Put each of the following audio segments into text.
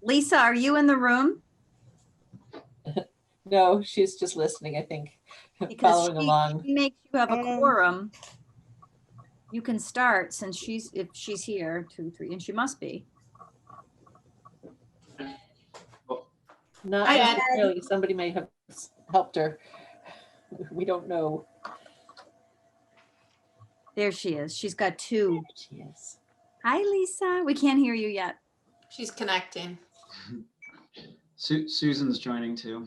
Lisa, are you in the room? No, she's just listening, I think, Because following along. she makes you have a quorum. You can start since if she's here, 2, 3, and she must be. Not Hi, Ed. necessarily. Somebody may have helped her. We don't know. There she is. She's got 2. There she is. Hi, Lisa. We can't hear you yet. She's connecting. Susan's joining too.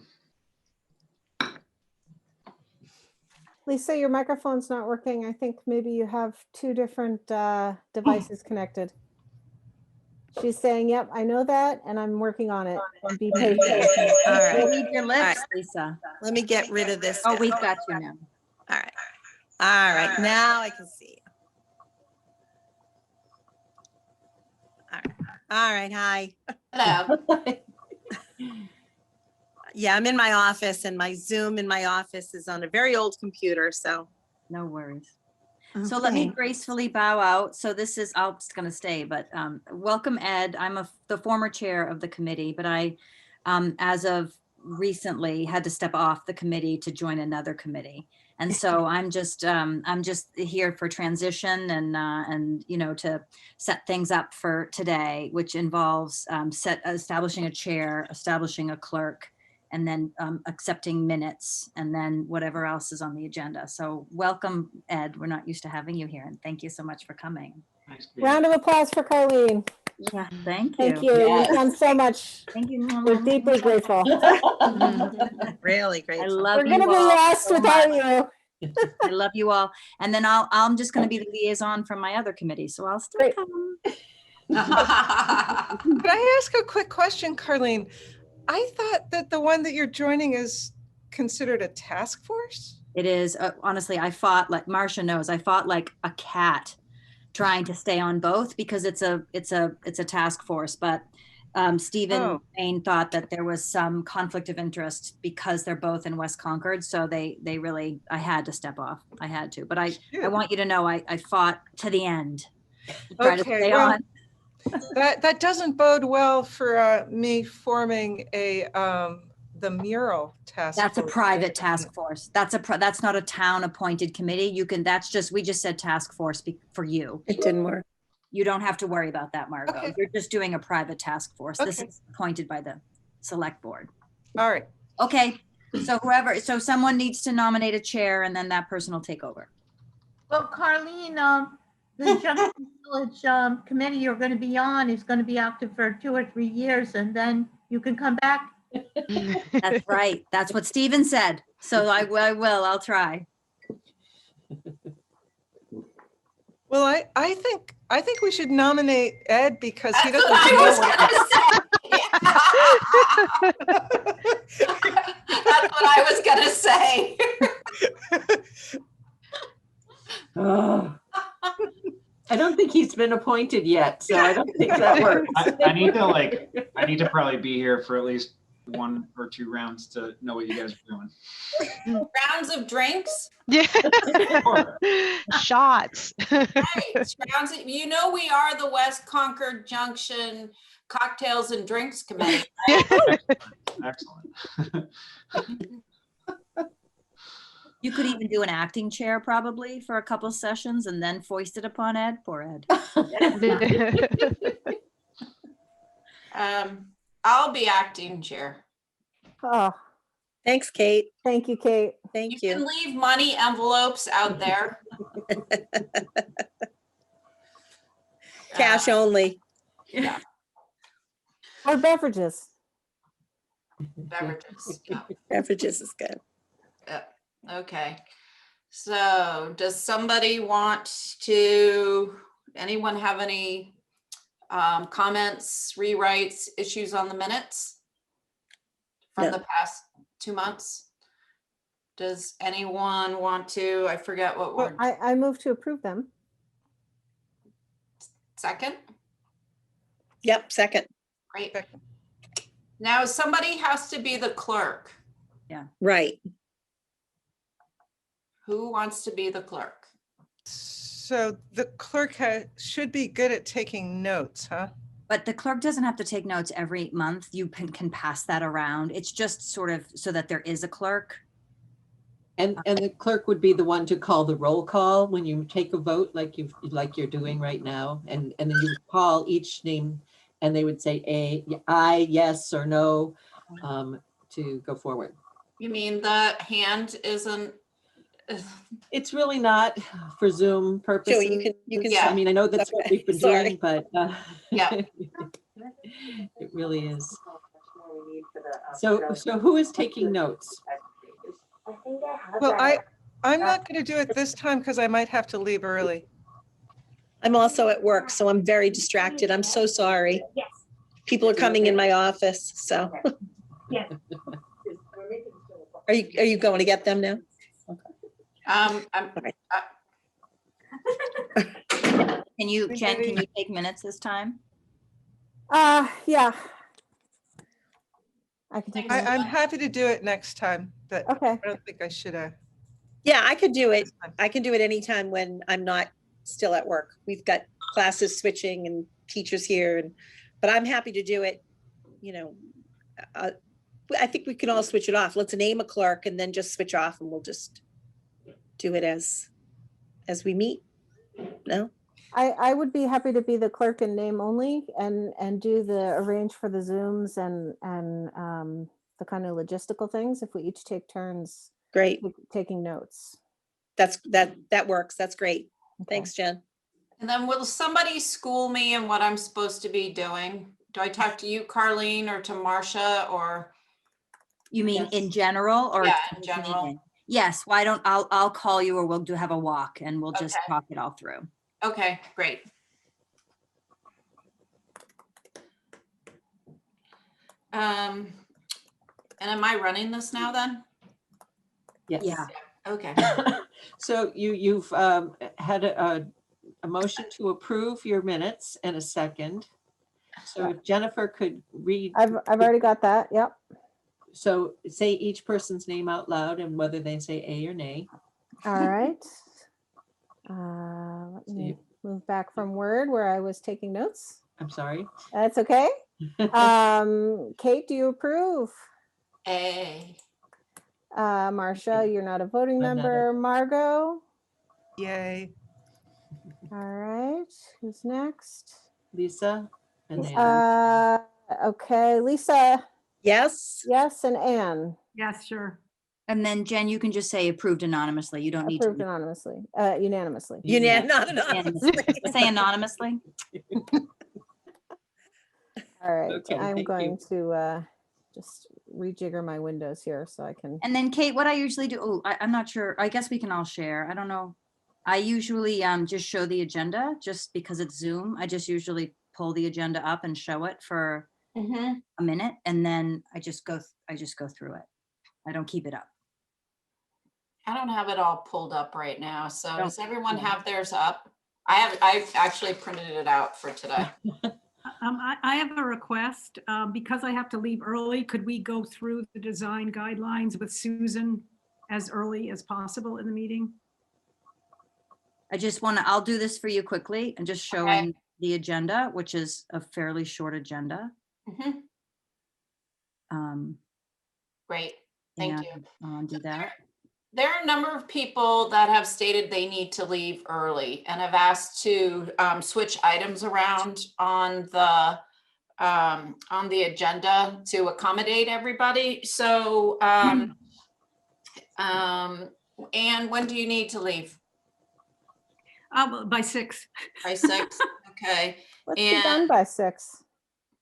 Lisa, your microphone's not working. I think maybe you have 2 different devices connected. She's saying, yep, I know that, and I'm working on it. And be patient. All right. Read your lips, All right. Lisa. Let me get rid of this. Oh, guy. we've got you now. All right. All right. Now I can see you. All right. All right. Hi. Hello. Yeah, I'm in my office and my Zoom in my office is on a very old computer. So, No worries. So let me okay. gracefully bow out. So this is, I'm just going to stay, but welcome, Ed. I'm the former chair of the committee, but I, as of recently, had to step off the committee to join another committee. And so I'm just here for transition and to set things up for today, which involves establishing a chair, establishing a clerk, and then accepting minutes, and then whatever else is on the agenda. So welcome, Ed. We're not used to having you here, and thank you so much for coming. Nice to be here. Round of applause for Colleen. Yeah, thank you. Thank you. Yes. You've done so much. Thank you. We're deeply grateful. Really I great. love We're you gonna be all lost so without much. you. I love you all. And then I'm just going to be the liaison from my other committee, so I'll still Great. come. Can I ask a quick question, Carlene? I thought that the one that you're joining is considered a task force? It is, honestly, I fought, like Marcia knows, I fought like a cat trying to stay on both because it's a task force, but Stephen Payne thought that there was some conflict of interest because they're both in West Concord. So they really, I had to step off. I had to, but I want you to know I fought to the end to try to stay on. That doesn't bode well for me forming the mural task That's force. a private task force. That's not a town appointed committee. We just said task force for you. It didn't work. You don't have to worry about that, Margot. Okay. You're just doing a private task force. This Okay. is appointed by the select board. All right. Okay, so someone needs to nominate a chair and then that person will take over. Well, Carlene, the Junction Village committee you're going to be on is going to be active for 2 or 3 years, and then you can come back. That's right. That's what Stephen said. So I'll try. Well, I think we should nominate Ed because he That's doesn't what know I That's what I was gonna say. Oh. I don't think he's been appointed yet, so I don't think that works. I need to probably be here for at least 1 or 2 rounds to know what you guys are doing. Rounds of drinks. Yeah. Sure. Shots. Right. Rounds of, we are the West Concord Junction Cocktails and Drinks Committee. Right? Excellent. You could even do an acting chair probably for a couple sessions and then foist it upon Ed. Poor Ed. I'll be acting chair. Oh, Thanks, Kate. thank you, Kate. Thank You can you. leave money envelopes out there. Cash only. Yeah, Or beverages. beverages. Yeah. Beverages is good. Okay. So does anyone have any comments, rewrites, issues on the minutes from No. the past 2 months? Does anyone want to, I forget what Well, word, I move to approve them. second? Yep, second. Great. Now somebody has to be the clerk. Right. Who wants to be the clerk? So the clerk should be good at taking notes, huh? But the clerk doesn't have to take notes every month. You can pass that around. It's just sort of so that there is a clerk. And the clerk would be the one to call the roll call when you take a vote, like you're doing right now. And then you would call each name and they would say aye, yes, or no, to go forward. You mean the hand isn't? It's really not for Zoom purposes. you can Yeah. I mean, I know that's what we've been Sorry. doing, but Yeah. it really is. So who is taking notes? Well, I'm not going to do it this time because I might have to leave early. I'm also at work, so I'm very distracted. I'm so sorry. People are coming in my office, so. Are you going to get them now? Can you, Jen, can you take minutes this time? Yeah. I can take. Thanks. I'm happy to do it next time, but Okay. I don't think I should have. Yeah, I could do it. I can do it anytime when I'm not still at work. We've got classes switching and teachers here, but I'm happy to do it. You know, I think we can all switch it off. Let's name a clerk and then just switch off, and we'll just do it as we meet. No? I would be happy to be the clerk in name only and do the arrange for the Zooms and the kind of logistical things if we each take turns Great. taking notes. That works. That's great. Okay. Thanks, Jen. And then will somebody school me in what I'm supposed to be doing? Do I talk to you, Carlene, or to Marcia, or? You mean Yes. in general or? Yeah, to in the general. meeting? Yes, why don't, I'll call you or we'll have a walk and we'll just Okay. talk it all through. Okay, great. And am I running this now then? Yes. Yeah. Okay. So you've had a motion to approve your minutes and a second. So if Jennifer could read, I've already got that. Yep. so say each person's name out loud and whether they say A or nay. All right. Let me move back from Word where I was taking notes. I'm sorry. That's okay. Kate, do you approve? A. Marcia, you're not a voting I'm not member. Margot? Yay. All right. Who's next? Lisa and Anne. Okay, Lisa, Yes. yes, and Anne Yes, sure. And then Jen, you can just say approved anonymously. You don't need approved to. anonymously, unanimously. Not anonymously. Say anonymously. All right, Okay, I'm thank going to just rejigger my windows here so I can. And then Kate, what I usually do, I'm not sure. I guess we can all share. I don't know. I usually just show the agenda just because it's Zoom. I just usually pull the agenda up and show it for Mm-hmm. a minute and then I just go through it. I don't keep it up. I don't have it all pulled up right now. So Don't- does everyone have theirs up? I've actually printed it out for today. I have a request. Because I have to leave early, could we go through the design guidelines with Susan as early as possible in the meeting? I just want to, I'll do this for you quickly and just showing the agenda, which is a fairly short agenda. Mhm. Great, thank and you. I'll do that. There are a number of people that have stated they need to leave early and have asked to switch items around on the agenda to accommodate everybody. So, and when do you need to leave? By 6. By 6? Okay. Let's be done And- by 6.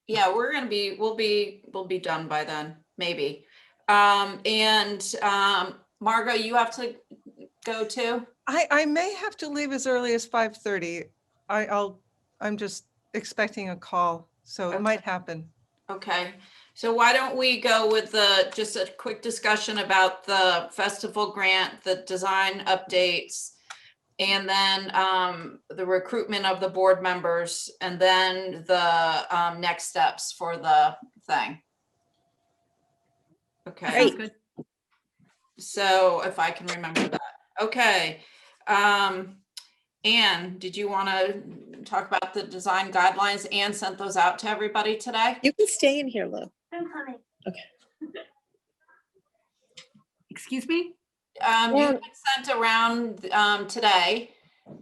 Yeah, we'll be done by then, maybe. Margot, you have to go too? I may have to leave as early as 5:30. I'm just expecting a call, so Okay. it might happen. Okay, so why don't we go with just a quick discussion about the festival grant, the design updates, and then the recruitment of the board members, and then the next steps for the thing. Okay. Sounds good. So if I can remember that. Okay. Anne, did you want to talk about the design guidelines and sent those out to everybody today. You can stay in here, Lou. I'm coming. Excuse me? You had sent around today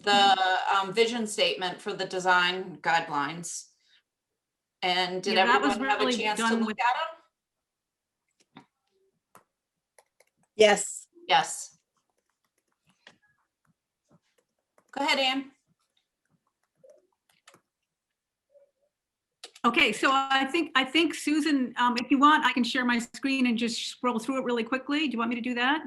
the vision statement for the design guidelines. And did Yeah, that was everyone have a really chance to done look with- at them? Yes. Yes. Go ahead, Anne. Okay, so I think Susan, if you want, I can share my screen and just scroll through it really quickly. Do you want me to do that?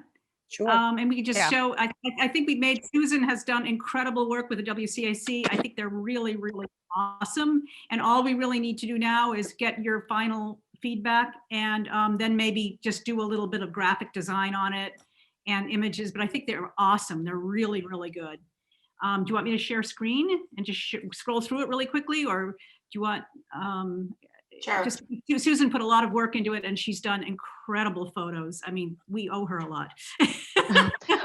Sure. And we can just Yeah. show, I think we made, Susan has done incredible work with the WCAC. I think they're really, really awesome. And all we really need to do now is get your final feedback and then maybe just do a little bit of graphic design on it and images, but I think they're awesome. They're really, really good. Do you want me to share screen and just scroll through it really quickly, or do you want, Sure. just Susan put a lot of work into it and she's done incredible photos. I mean, we owe her a lot.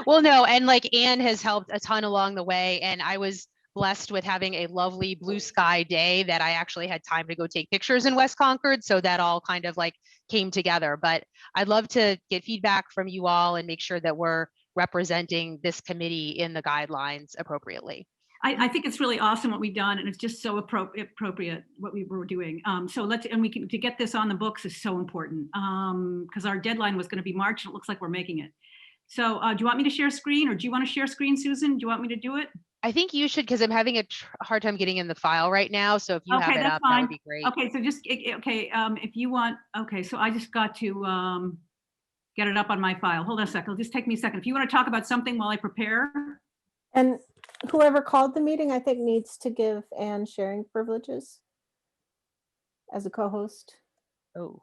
Well, no, and like Anne has helped a ton along the way, and I was blessed with having a lovely blue sky day that I actually had time to go take pictures in West Concord, so that all kind of like came together. But I'd love to get feedback from you all and make sure that we're representing this committee in the guidelines appropriately. I think it's really awesome what we've done, and it's just so appropriate what we were doing. So to get this on the books is so important because our deadline was going to be March, and it looks like we're making it. So do you want me to share screen, or do you want to share screen, Susan? Do you want me to do it? I think you should, because I'm having a hard time getting in the file right now. So if you have Okay, it that's up, that fine. would be great. Okay, so just, okay, if you want, okay, so I just got to get it up on my file. Hold on a second. It'll just take me a second. If you want to talk about something while I prepare. And whoever called the meeting, I think needs to give Anne sharing privileges as a co-host. Oh,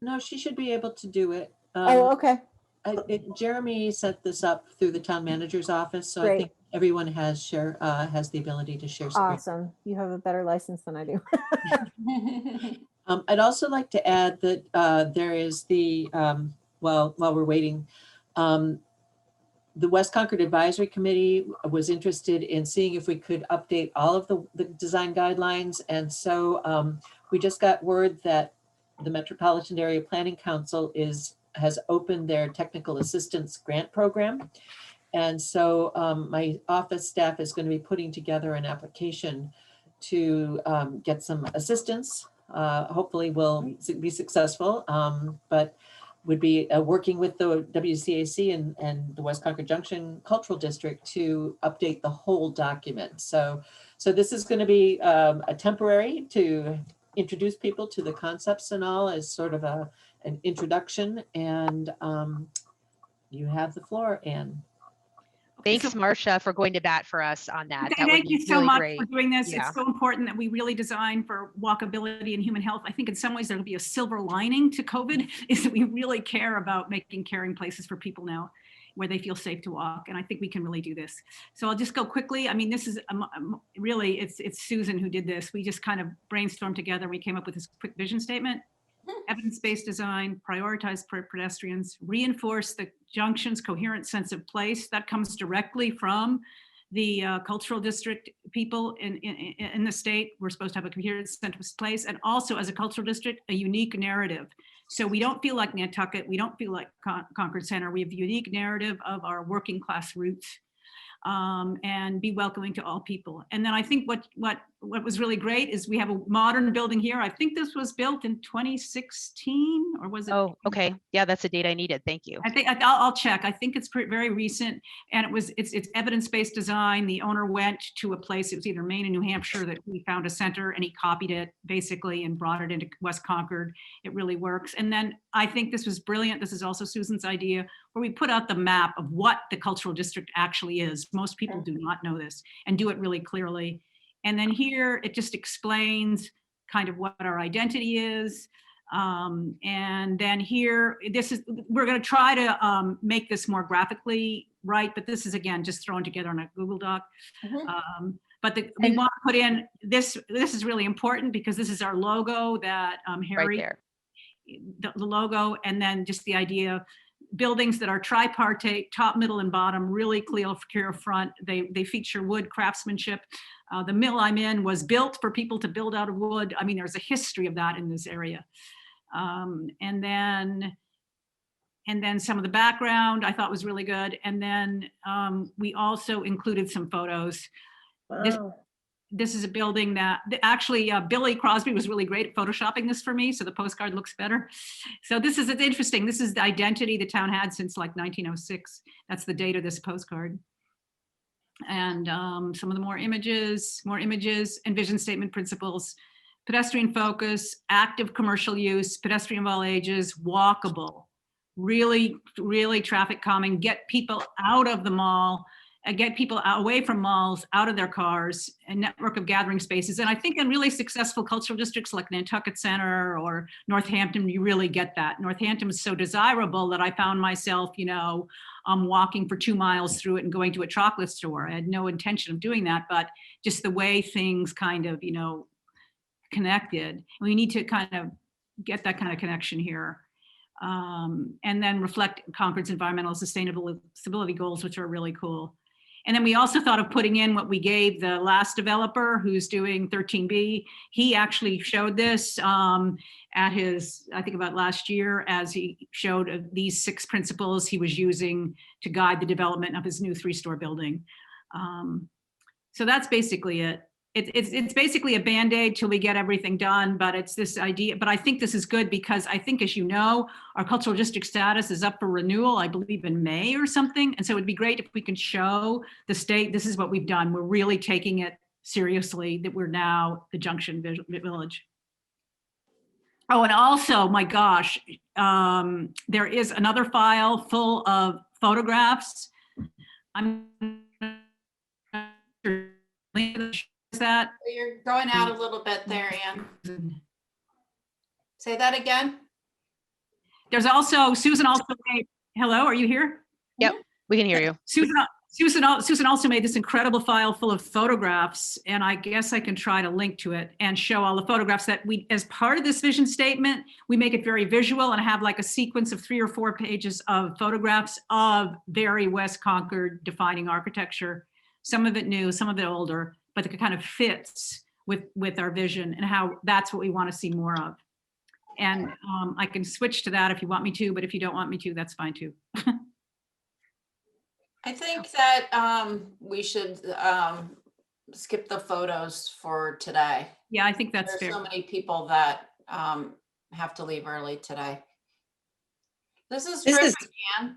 No, she should be able to do it. Oh, okay. Jeremy set this up through the town manager's office, so I Great. think everyone has the ability to share screen. Awesome. You have a better license than I do. I'd also like to add that there is the, while we're waiting, the West Concord Advisory Committee was interested in seeing if we could update all of the design guidelines. And so we just got word that the Metropolitan Area Planning Council has opened their technical assistance grant program. And so my office staff is going to be putting together an application to get some assistance. Hopefully we'll be successful, but would be working with the WCAC and the West Concord Junction Cultural District to update the whole document. So this is going to be a temporary to introduce people to the concepts and all as sort of an introduction. And you have the floor, Anne. thanks, Marcia, for going to bat for us on that. That would Thank be you so really much great. for doing this. Yeah. It's so important that we really design for walkability and human health. I think in some ways there'll be a silver lining to COVID is that we really care about making caring places for people now where they feel safe to walk. And I think we can really do this. So I'll just go quickly. I mean, this is really, it's Susan who did this. We just kind of brainstormed together. We came up with this quick vision statement. Evidence-based design, prioritize pedestrians, reinforce the junction's coherent sense of place. That comes directly from the cultural district people in the state. We're supposed to have a coherent sense of place, and also as a cultural district, a unique narrative. So we don't feel like Nantucket, we don't feel like Concord Center. We have the unique narrative of our working class roots. And be welcoming to all people. And then I think what was really great is we have a modern building here. I think this was built in 2016, or was it? Oh, okay. Yeah, that's the date I needed. Thank you. I think I'll check. I think it's very recent, and it's evidence-based design. The owner went to a place, it was either Maine and New Hampshire, that he found a center, and he copied it basically and brought it into West Concord. It really works. And then I think this was brilliant. This is also Susan's idea, where we put out the map of what the cultural district actually is. Most people do not know this, and do it really clearly. And then here it just explains kind of what our identity is. And then here, we're going to try to make this more graphically right, but this is again just thrown together on a Google Doc. But we want to put in this is really important because this is our logo that Harry, Right there. the logo, and then just the idea buildings that are tripartite, top, middle, and bottom, really clear front. They feature wood craftsmanship. The mill I'm in was built for people to build out of wood. I mean, there's a history of that in this area. And then some of the background I thought was really good. And then we also included some photos. Wow. This is a building that actually Billy Crosby was really great at photoshopping this for me, so the postcard looks better. So it's interesting. This is the identity the town had since like 1906. That's the date of this postcard. And some of the more images, and vision statement principles, pedestrian focus, active commercial use, pedestrian of all ages, walkable, really, really traffic calming, get people out of the mall, get people away from malls, out of their cars, a network of gathering spaces. And I think in really successful cultural districts like Nantucket Center or Northampton, you really get that. Northampton is so desirable that I found myself, walking for 2 miles through it and going to a chocolate store. I had no intention of doing that, but just the way things kind of, connected. We need to kind of get that kind of connection here. And then reflect Concord's environmental sustainability goals, which are really cool. And then we also thought of putting in what we gave the last developer who's doing 13B. He actually showed this at his, I think about last year, as he showed these 6 principles he was using to guide the development of his new 3-store building. So that's basically it. It's basically a Band-Aid till we get everything done, but it's this idea. But I think this is good because I think, as you know, our cultural district status is up for renewal, I believe in May or something. And so it'd be great if we can show the state, this is what we've done. We're really taking it seriously, that we're now the Junction Village. Oh, and also, my gosh, there is another file full of photographs. I'm not sure that. You're going out a little bit there, Ann. Say that again. There's also, Susan also made, hello, are you here? Yep, we can hear you. Susan also made this incredible file full of photographs, and I guess I can try to link to it and show all the photographs that we, as part of this vision statement, we make it very visual and have like a sequence of 3 or 4 pages of photographs of very West Concord defining architecture, some of it new, some of it older, but it kind of fits with our vision and how that's what we want to see more of. And I can switch to that if you want me to, but if you don't want me to, that's fine too. I think that we should skip the photos for today. Yeah, I think that's There's fair. so many people that have to leave early today. This is terrific, Ann.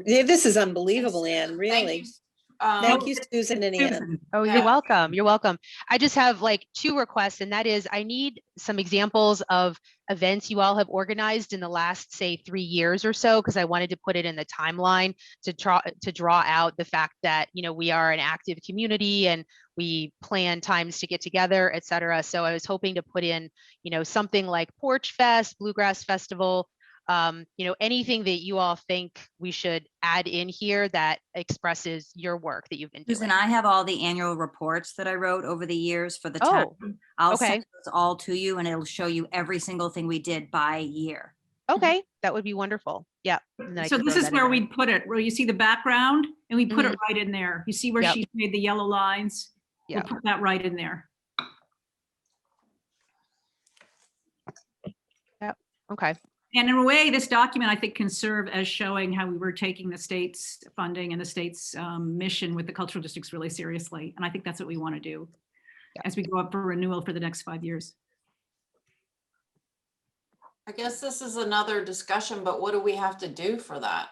This is unbelievable, Ann, really. Thank you. Thank you, Susan and Ann. Oh, Yeah. you're welcome. You're welcome. I just have like 2 requests, and that is I need some examples of events you all have organized in the last, say, 3 years or so, because I wanted to put it in the timeline to draw out the fact that, we are an active community and we plan times to get together, et cetera. So I was hoping to put in, something like Porch Fest, Bluegrass Festival, anything that you all think we should add in here that expresses your work that you've been doing. Susan, I have all the annual reports that I wrote over the years for the town. I'll okay. send those all to you, and it'll show you every single thing we did by year. Okay, that would be wonderful. Yeah. So this is where we put it, where you see the background and we put it right in there. You see where Yep. she's made the yellow lines? Yeah. We'll put that right in there. Yep. Okay. And in a way, this document, I think, can serve as showing how we were taking the state's funding and the state's mission with the cultural districts really seriously. And I think that's what we want to do as we go up for renewal for the next 5 years. I guess this is another discussion, but what do we have to do for that?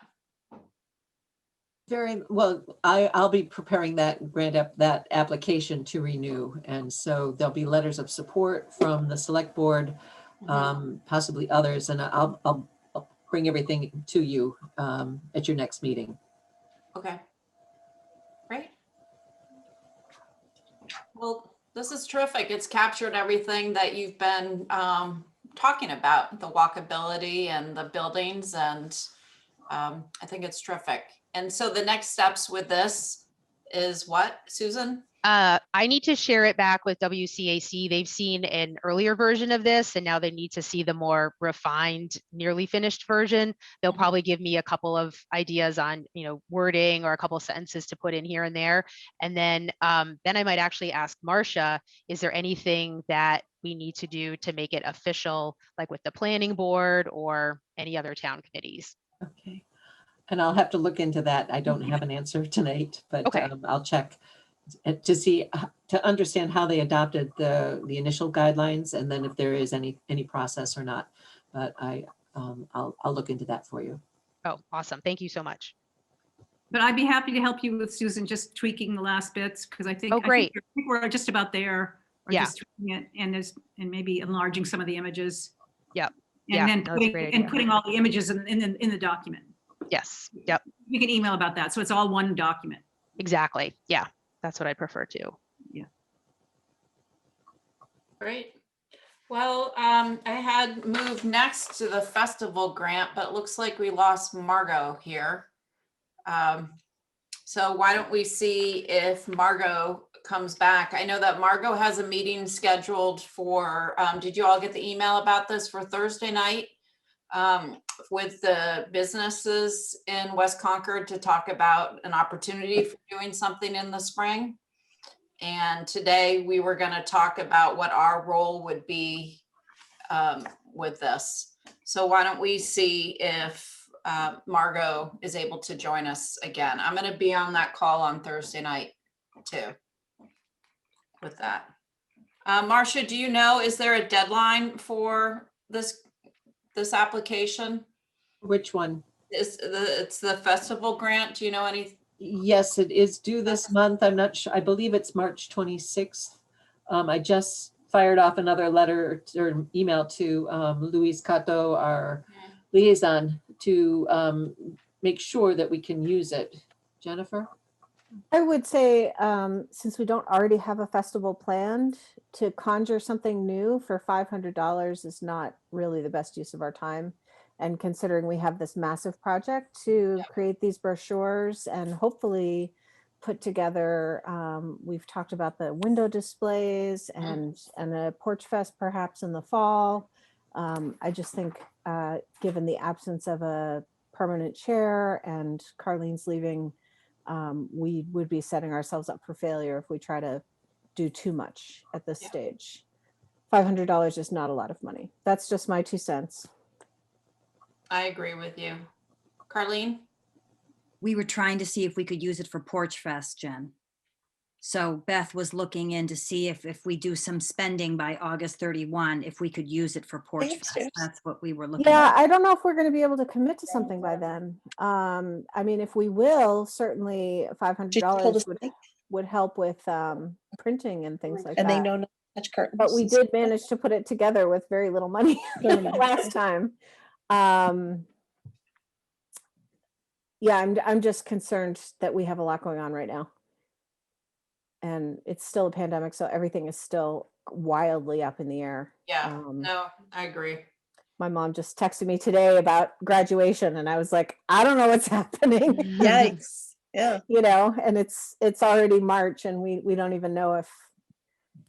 Very well. I'll be preparing that that application to renew, and so there'll be letters of support from the select board, possibly others, and I'll bring everything to you at your next meeting. Okay. Great. Well, this is terrific. It's captured everything that you've been talking about, the walkability and the buildings, and I think it's terrific. And so the next steps with this is what, Susan? I need to share it back with WCAC. They've seen an earlier version of this and now they need to see the more refined, nearly finished version. They'll probably give me a couple of ideas on, wording or a couple of sentences to put in here and there. And then I might actually ask Marcia, is there anything that we need to do to make it official, like with the planning board or any other town committees? Okay. And I'll have to look into that. I don't have an answer tonight, but Okay. I'll check to see, to understand how they adopted the initial guidelines and then if there is any process or not. But I'll look into that for you. Oh, awesome. Thank you so much. But I'd be happy to help you with Susan, just tweaking the last bits, because I think, Oh, great. I think we're just about there. Or Yeah. just tweaking it and maybe enlarging some of the images. Yep. And Yeah, then no, that's a great idea. putting all the images in the document. Yes. Yep. You can email about that. So it's all one document. Exactly. Yeah. That's what I prefer to. Yeah. Great. Well, I had moved next to the festival grant, but it looks like we lost Margot here. So why don't we see if Margot comes back? I know that Margot has a meeting scheduled for, did you all get the email about this for Thursday night? With the businesses in West Concord to talk about an opportunity for doing something in the spring. And today we were going to talk about what our role would be with this. So why don't we see if Margot is able to join us again. I'm going to be on that call on Thursday night too with that. Marcia, do you know, is there a deadline for this application? Which one? It's the festival grant. Do you know any? Yes, it is due this month. I'm not sure. I believe it's March 26th. I just fired off another letter or email to Louise Cato, our liaison, to make sure that we can use it. Jennifer? I would say, since we don't already have a festival planned, to conjure something new for $500 is not really the best use of our time. And considering we have this massive project to create these brochures and hopefully put together, we've talked about the window displays and a porch fest perhaps in the fall. I just think, given the absence of a permanent chair and Carlene's leaving, we would be setting ourselves up for failure if we try to do too much at this stage. $500 is not a lot of money. That's just my 2 cents. I agree with you. Carlene? We were trying to see if we could use it for Porch Fest, Jen. So Beth was looking in to see if we do some spending by August 31, if we could use it for Porch Thanks, Fest. Jess. That's what we were looking Yeah, at. I don't know if we're going to be able to commit to something by then. I mean, if we will, certainly $500 would help with printing and things like And that. they know not to touch curtains. But we did manage to put it together with very little money last time. Yeah, I'm just concerned that we have a lot going on right now. And it's still a pandemic, so everything is still wildly up in the air. Yeah, no, I agree. My mom just texted me today about graduation and I was like, I don't know what's happening. Yikes. Yeah. And it's already March and we don't even know if,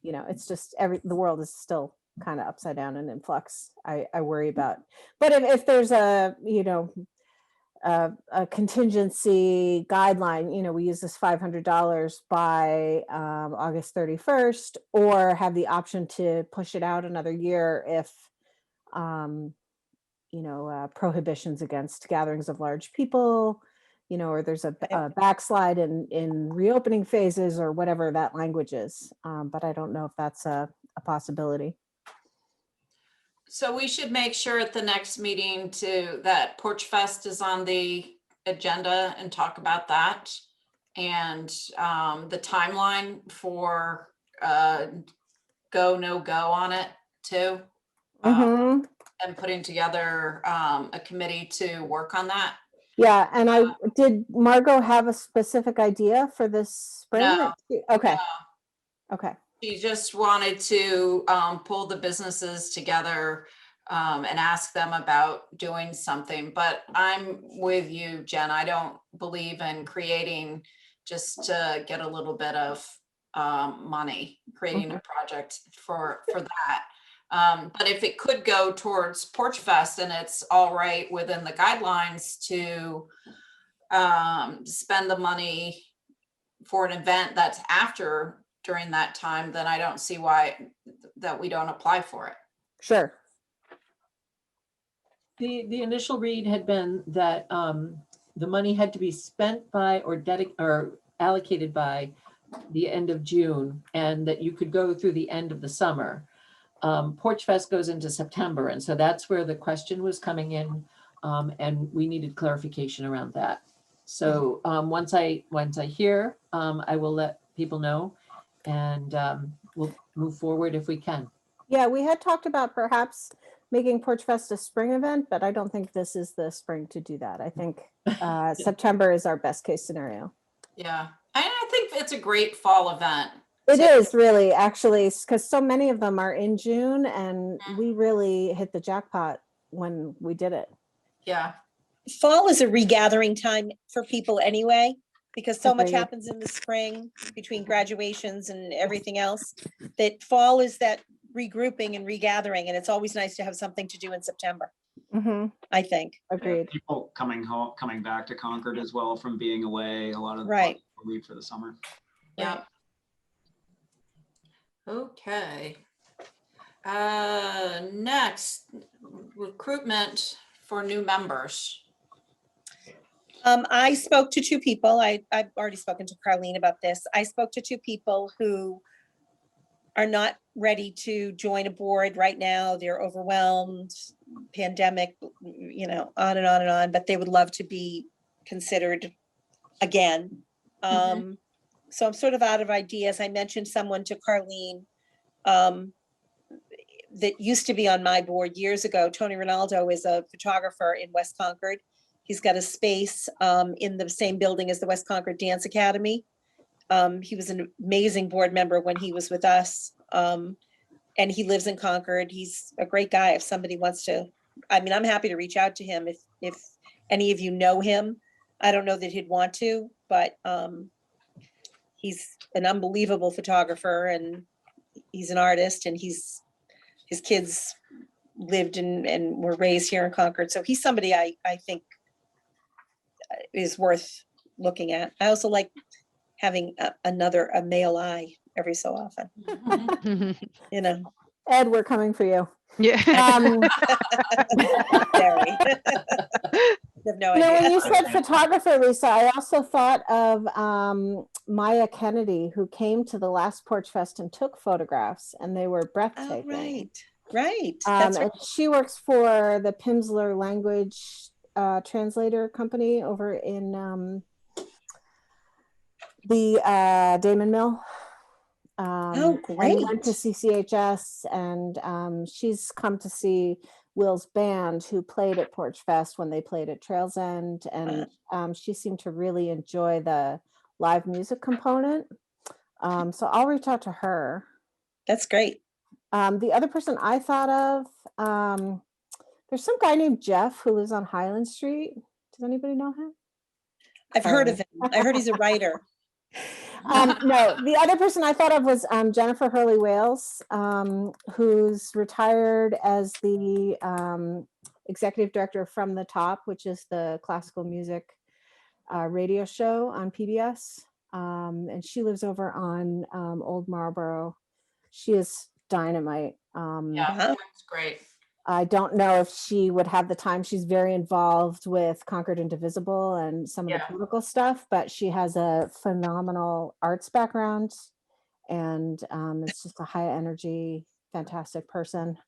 it's just the world is still kind of upside down and in flux. I worry about, but if there's a contingency guideline, we use this $500 by August 31st, or have the option to push it out another year if, prohibitions against gatherings of large people, or there's a backslide in reopening phases or whatever that language is. But I don't know if that's a possibility. So we should make sure at the next meeting that Porch Fest is on the agenda and talk about that. And the timeline for go, no go on it too. And putting together a committee to work on that. Yeah, and did Margot have a specific idea for this spring? No. Okay. No. Okay. She just wanted to pull the businesses together and ask them about doing something. But I'm with you, Jen. I don't believe in creating just to get a little bit of money, creating a project for that. But if it could go towards Porch Fest and it's all right within the guidelines to spend the money for an event that's after during that time, then I don't see why that we don't apply for it. Sure. The initial read had been that the money had to be spent by or allocated by the end of June, and that you could go through the end of the summer. Porch Fest goes into September, and so that's where the question was coming in, and we needed clarification around that. So once I hear, I will let people know, and we'll move forward if we can. Yeah, we had talked about perhaps making Porch Fest a spring event, but I don't think this is the spring to do that. I think September is our best case scenario. Yeah, I think it's a great fall event. It is really, actually, because so many of them are in June, and we really hit the jackpot when we did it. Yeah. Fall is a regathering time for people anyway, because so much Agreed. happens in the spring between graduations and everything else, that fall is that regrouping and regathering, and it's always nice to have something to do in September, I think. Agreed. People coming back to Concord as well from being away. A lot of Right. leave for the summer. Yeah. Okay. Next, recruitment for new members. I spoke to two people. I've already spoken to Carlene about this. I spoke to two people who are not ready to join a board right now. They're overwhelmed, pandemic, you know, on and on and on, but they would love to be considered again. So I'm sort of out of ideas. I mentioned someone to Carlene that used to be on my board years ago. Tony Ronaldo is a photographer in West Concord. He's got a space in the same building as the West Concord Dance Academy. He was an amazing board member when he was with us. And he lives in Concord. He's a great guy. If somebody wants to, I mean, I'm happy to reach out to him if any of you know him. I don't know that he'd want to, but he's an unbelievable photographer, and he's an artist, and his kids lived and were raised here in Concord. So he's somebody I think is worth looking at. I also like having a male eye every so often, you know. Ed, we're coming for you. Yeah. Very. I have no You know, when idea. you said photographer, Lisa, I also thought of Maya Kennedy, who came to the last Porch Fest and took photographs, and they were Oh, breathtaking. right. That's right. And she works for the Pimsleur language translator company over in the Damon Mill. Oh, And great. went to CCHS, and she's come to see Will's band, who played at Porch Fest when they played at Trails End, and she seemed to really enjoy the live music component. So I'll reach out to her. That's great. The other person I thought of, there's some guy named Jeff who lives on Highland Street. Does anybody know him? I've heard of him. I heard he's a writer. No, the other person I thought of was Jennifer Hurley Wales, who's retired as the executive director From the Top, which is the classical music radio show on PBS. And she lives over on Old Marlboro. She is dynamite. Yeah, that's great. I don't know if she would have the time. She's very involved with Concord Indivisible and some of the political stuff, but she has a phenomenal arts background, and it's just a high energy, fantastic person.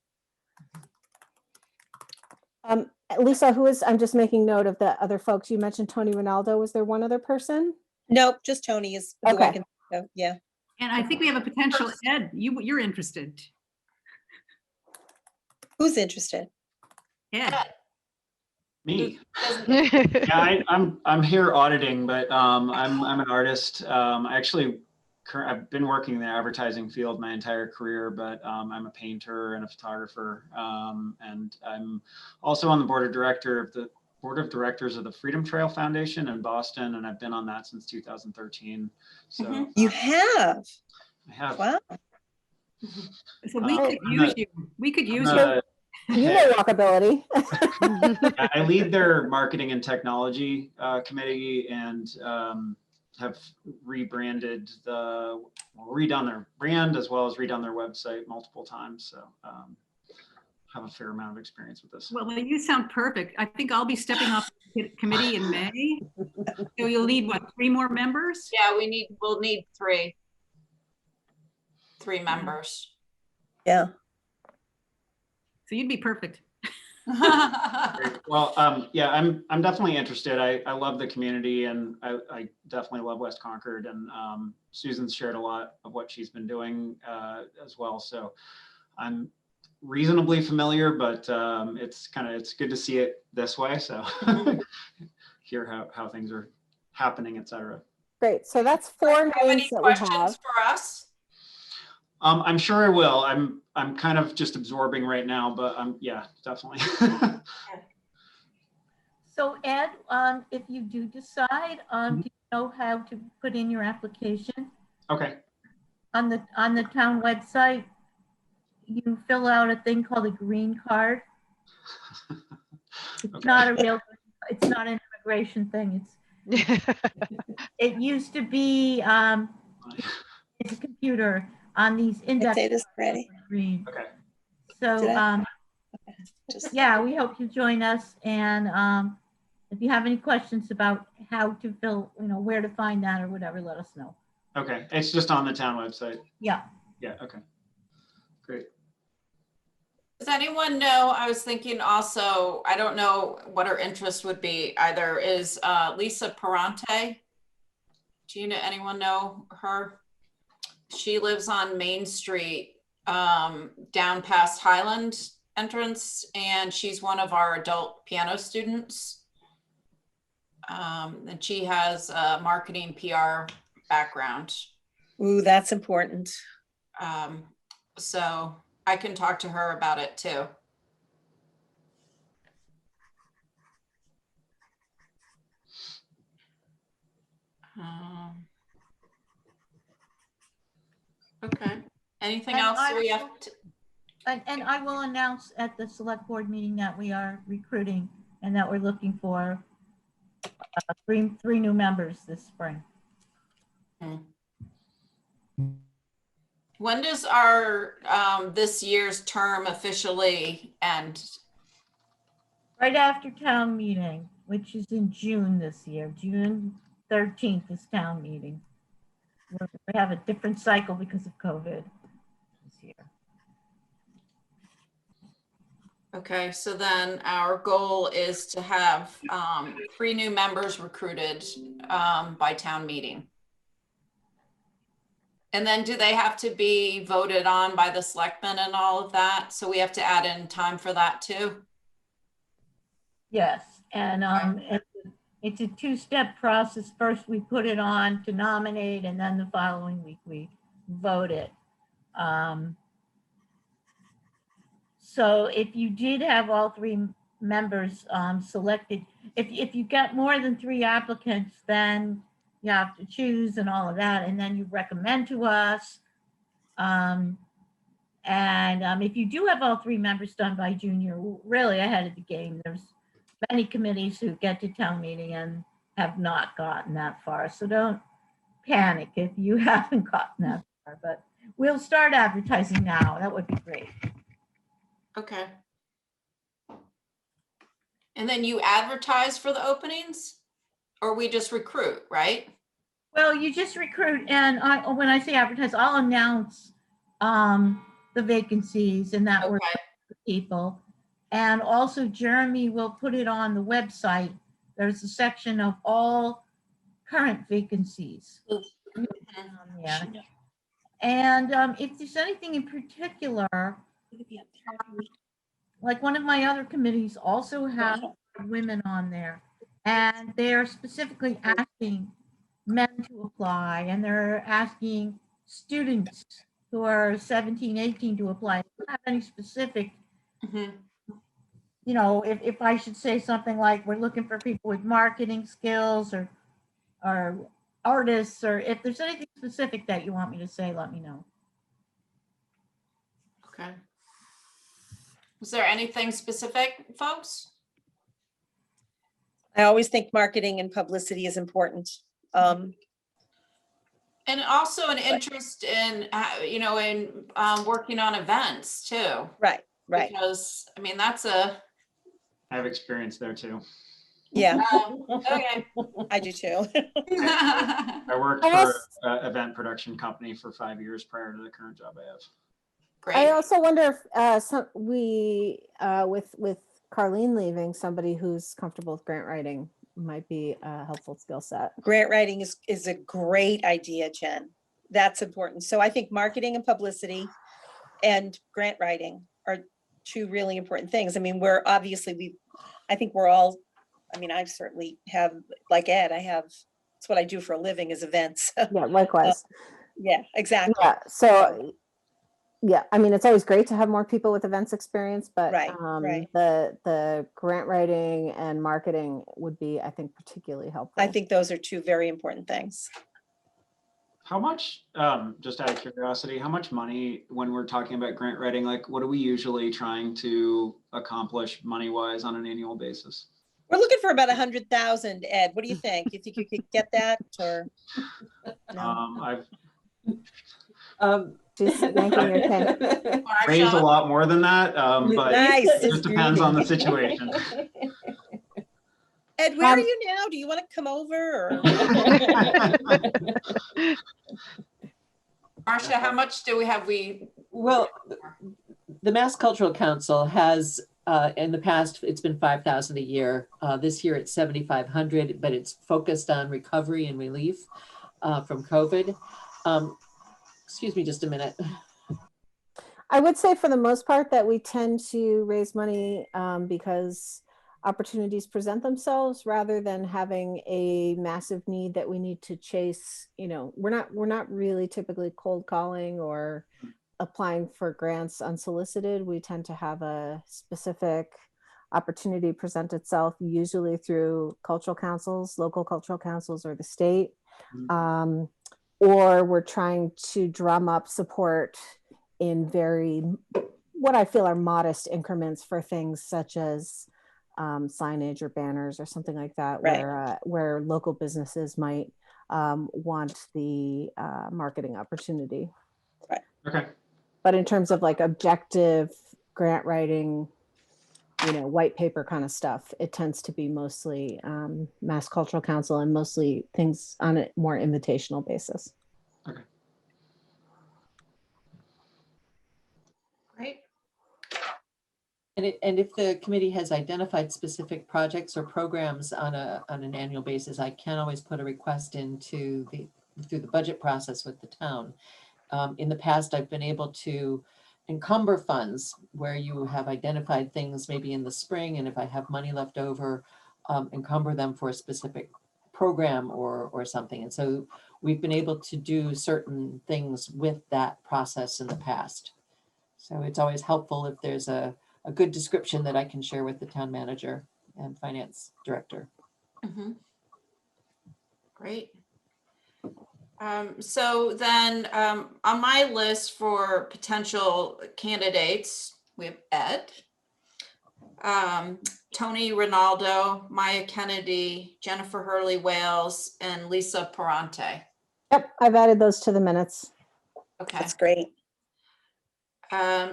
Lisa, I'm just making note of the other folks. You mentioned Tony Ronaldo. Was there one other person? Nope, just Tony is who I can think of. Yeah. And I think we have a potential, Ed, you're interested. Who's interested? Ed. Me. Yeah, I'm here auditing, but I'm an artist. I've been working in the advertising field my entire career, but I'm a painter and a photographer, and I'm also on the board of director of the board of directors of the Freedom Trail Foundation in Boston, and I've been on that since 2013. So You have? I have. Wow. So we could I'm use the- you. We could I'm use you. the You head- know walkability. I lead their marketing and technology committee, and have rebranded redone their brand as well as redone their website multiple times. So have a fair amount of experience with this. Well, you sound perfect. I think I'll be stepping off the committee in May. So you'll need what, 3 more members? Yeah, we'll need 3 members. Yeah. So you'd be perfect. Great. Well, yeah, I'm definitely interested. I love the community, and I definitely love West Concord, and Susan's shared a lot of what she's been doing as well. So I'm reasonably familiar, but it's good to see it this way. So hear how things are happening, etc. Great. So that's 4 Do you have any names that we have. questions for us? I'm sure I will. I'm kind of just absorbing right now, but yeah, definitely. So Ed, if you do decide, do you know how to put in your application? Okay. On the town website, you fill out a thing called a green card. It's not it's not an immigration thing. It used to be, it's a computer on these index. Say this ready. Green. Okay. So, Just yeah, we hope you join us. And if you have any questions about how to fill, where to find that or whatever, let us know. Okay. It's just on the town website. Yeah. Yeah. Okay. Great. Does anyone know, I was thinking also, I don't know what her interest would be either, is Lisa Parente. Do anyone know her? She lives on Main Street, down past Highland entrance, and she's one of our adult piano students. And she has a marketing PR background. Ooh, that's important. So I can talk to her about it too. Okay. Anything And else I we will- have to? And I will announce at the select board meeting that we are recruiting and that we're looking for 3 new members this spring. When does our this year's term officially end? Right after town meeting, which is in June this year. June 13th is town meeting. We have a different cycle because of COVID this year. Okay, so then our goal is to have 3 new members recruited by town meeting. And then do they have to be voted on by the selectmen and all of that? So we have to add in time for that too? Yes, and it's a 2-step process. First, we put it on to nominate, and then the following week we vote it. So if you did have all 3 members selected, if you get more than 3 applicants, then you have to choose and all of that, and then you recommend to us. If you do have all 3 members done by June, you're really ahead of the game. There's many committees who get to town meeting and have not gotten that far. So don't panic if you haven't gotten that far, but we'll start advertising now. That would be great. Okay. And then you advertise for the openings? Or we just recruit, right? Well, you just recruit, and when I say advertise, I'll announce the vacancies and that we're Okay. people. And also Jeremy will put it on the website. There's a section of all current vacancies. Yeah. And if there's anything in particular, like one of my other committees also have women on there, and they're specifically asking men to apply, and they're asking students who are 17, 18 to apply. They don't have any specific you know, if I should say something like, we're looking for people with marketing skills or artists, or if there's anything specific that you want me to say, let me know. Okay. Is there anything specific, folks? I always think marketing and publicity is important. And also an interest in, you know, in working on events too. Right, right. Because, I mean, that's a, I have experience there too. Yeah, okay. I do too. I worked I for also- an event production company for 5 years prior to the current job I have. I Great. also wonder if with Carlene leaving, somebody who's comfortable with grant writing might be a helpful skill set. Grant writing is a great idea, Jen. That's important. So I think marketing and publicity and grant writing are two really important things. I mean, I think we're all, I mean, I certainly have, like Ed, it's what I do for a living is events. Yeah, likewise. Yeah, exactly. Yeah, so, yeah, I mean, it's always great to have more people with events experience, but Right, right. the grant writing and marketing would be, I think, particularly helpful. I think those are two very important things. How much, just out of curiosity, how much money, when we're talking about grant writing, like what are we usually trying to accomplish money-wise on an annual basis? We're looking for about 100,000, Ed. What do you think? You think you could get that or? No? I've She's yanking your chin. raised a lot more than that, but Nice. it just depends on the situation. Ed, where are you now? Do you want to come over or? Marcia, how much do we have? Well, the Mass Cultural Council has, in the past, it's been 5,000 a year. This year it's 7,500, but it's focused on recovery and relief from COVID. Excuse me just a minute. I would say for the most part that we tend to raise money because opportunities present themselves rather than having a massive need that we need to chase. You know, we're not really typically cold calling or applying for grants unsolicited. We tend to have a specific opportunity present itself, usually through cultural councils, local cultural councils, or the state. Or we're trying to drum up support in what I feel are modest increments for things such as signage or banners or something like that, Right. where local businesses might want the marketing opportunity. Right. Okay. But in terms of like objective grant writing, you know, white paper kind of stuff, it tends to be mostly Mass Cultural Council and mostly things on a more invitational basis. Okay. Great. And if the committee has identified specific projects or programs on an annual basis, I can always put a request through the budget process with the town. In the past, I've been able to encumber funds where you have identified things maybe in the spring, and if I have money left over, encumber them for a specific program or something. And so we've been able to do certain things with that process in the past. So it's always helpful if there's a good description that I can share with the town manager and finance director. Mhm. Great. So then on my list for potential candidates, we have Ed, Tony Ronaldo, Maya Kennedy, Jennifer Hurley Wales, and Lisa Parente. Yep, I've added those to the minutes. Okay. That's great.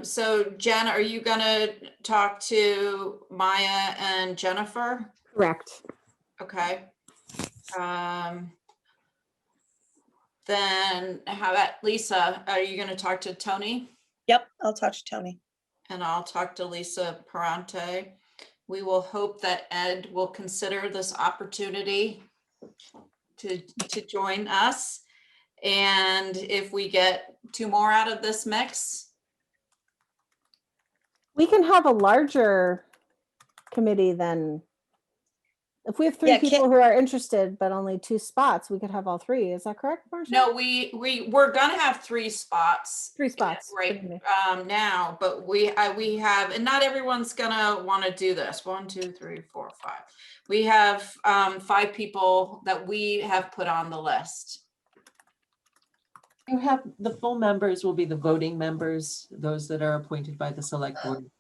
So Jen, are you gonna talk to Maya and Jennifer? Correct. Okay. Then how about Lisa? Are you gonna talk to Tony? Yep, I'll talk to Tony. And I'll talk to Lisa Parente. We will hope that Ed will consider this opportunity to join us. And if we get 2 more out of this mix, We can have a larger committee than If we have three Yeah, people who are interested, but only 2 spots, we could have all 3. Is that correct, Marcia? No, we're gonna have 3 spots. 3 spots. Right, Forgive me. now, but we have, and not everyone's gonna wanna do this. 1, 2, 3, 4, 5. We have 5 people that we have put on the list. You have, the full members will be the voting members, those that are appointed by the select board.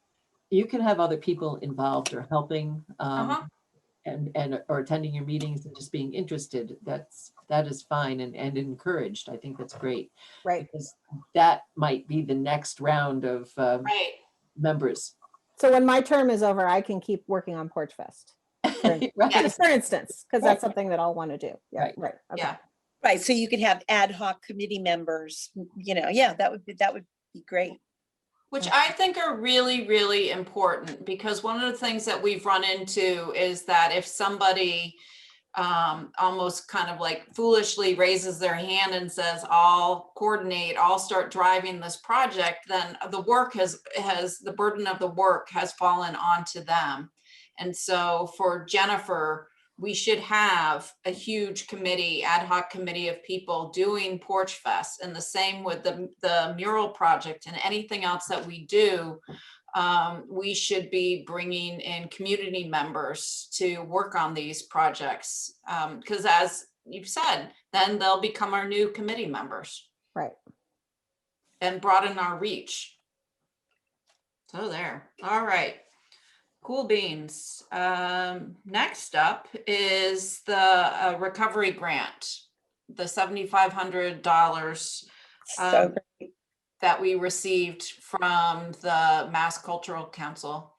You can have other people involved or helping, and or attending your meetings and just being interested. That is fine and encouraged. I think that's great. Right. Because that might be the next round of Right. members. So when my term is over, I can keep working on Porch Fest. Right. Just for instance, because that's something that I'll want to do. Yeah, Right. right. Okay. Yeah. Right, so you could have ad hoc committee members, yeah, that would be great. Which I think are really, really important, because one of the things that we've run into is that if somebody almost kind of like foolishly raises their hand and says, I'll coordinate, I'll start driving this project, then the work the burden of the work has fallen onto them. And so for Jennifer, we should have a huge committee, ad hoc committee of people doing Porch Fest, and the same with the mural project and anything else that we do. We should be bringing in community members to work on these projects, because as you've said, then they'll become our new committee members. Right. And broaden our reach. So there. All right. Cool beans. Next up is the recovery grant, the $7,500 So great. that we received from the Mass Cultural Council.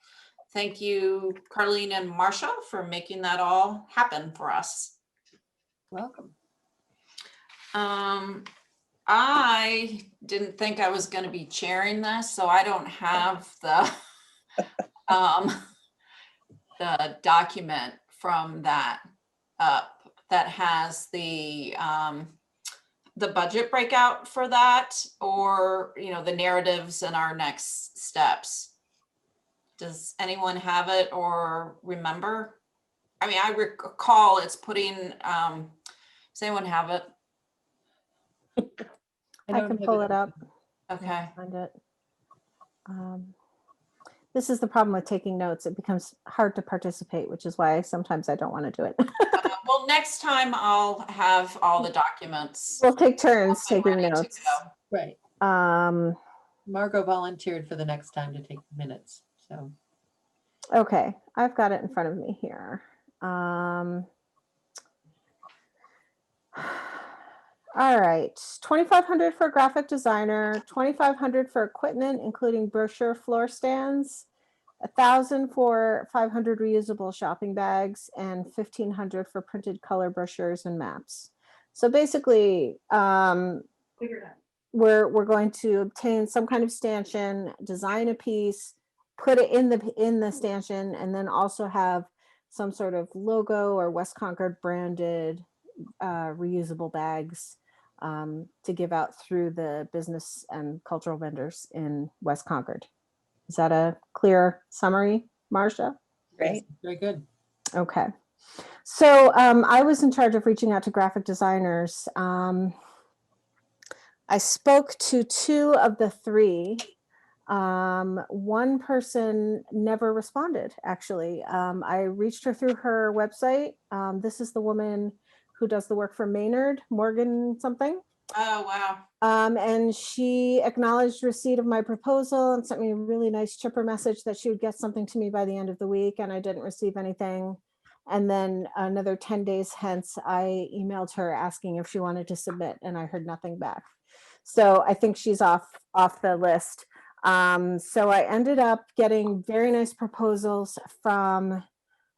Thank you, Carlene and Marcia, for making that all happen for us. Welcome. I didn't think I was going to be chairing this, so I don't have the the document from that up that has the budget breakout for that, or the narratives and our next steps. Does anyone have it or remember? I mean, I recall it's putting, does anyone have it? I can pull it up. Okay. Find it. This is the problem with taking notes. It becomes hard to participate, which is why sometimes I don't want to do it. Well, next time I'll have all the documents. We'll take turns taking ready to notes. go. Right. Margot volunteered for the next time to take minutes. So Okay, I've got it in front of me here. All right, 2,500 for graphic designer, 2,500 for equipment, including brochure floor stands, 1,000 for 500 reusable shopping bags, and 1,500 for printed color brochures and maps. So basically, we're going to obtain some kind of stanchion, design a piece, put it in the stanchion, and then also have some sort of logo or West Concord branded reusable bags to give out through the business and cultural vendors in West Concord. Is that a clear summary, Marcia? Great. very good. Okay. So I was in charge of reaching out to graphic designers. I spoke to 2 of the 3. One person never responded, actually. I reached her through her website. This is the woman who does the work for Maynard, Morgan something. Oh, wow. And she acknowledged receipt of my proposal and sent me a really nice chipper message that she would get something to me by the end of the week, and I didn't receive anything. And then another 10 days hence, I emailed her asking if she wanted to submit, and I heard nothing back. So I think she's off the list. So I ended up getting very nice proposals from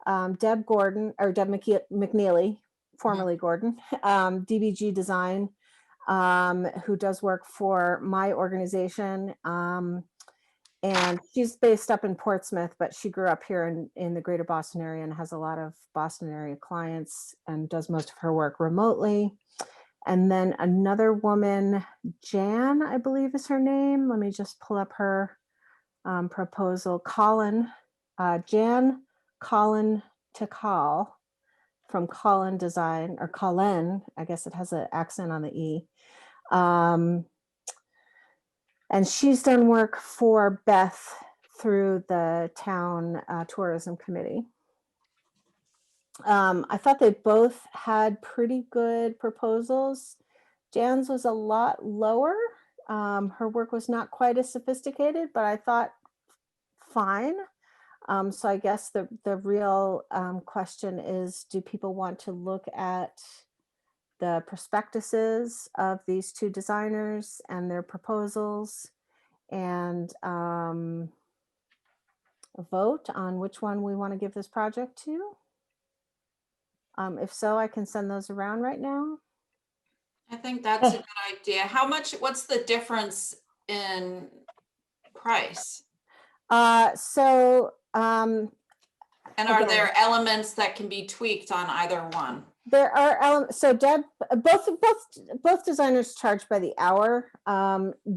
Deb McNeely, formerly Gordon, DBG Design, who does work for my organization. And she's based up in Portsmouth, but she grew up here in the greater Boston area and has a lot of Boston area clients and does most of her work remotely. And then another woman, Jan, I believe is her name. Let me just pull up her proposal. Jan Colin Takal. from Colin Design, or Colin, I guess it has an accent on the E. And she's done work for Beth through the town tourism committee. I thought they both had pretty good proposals. Jan's was a lot lower. Her work was not quite as sophisticated, but I thought fine. So I guess the real question is, do people want to look at the prospectuses of these two designers and their proposals and vote on which one we want to give this project to? If so, I can send those around right now. I think that's a good idea. What's the difference in price? And are again, there elements that can be tweaked on either one? there are elements. So Deb, both designers charge by the hour.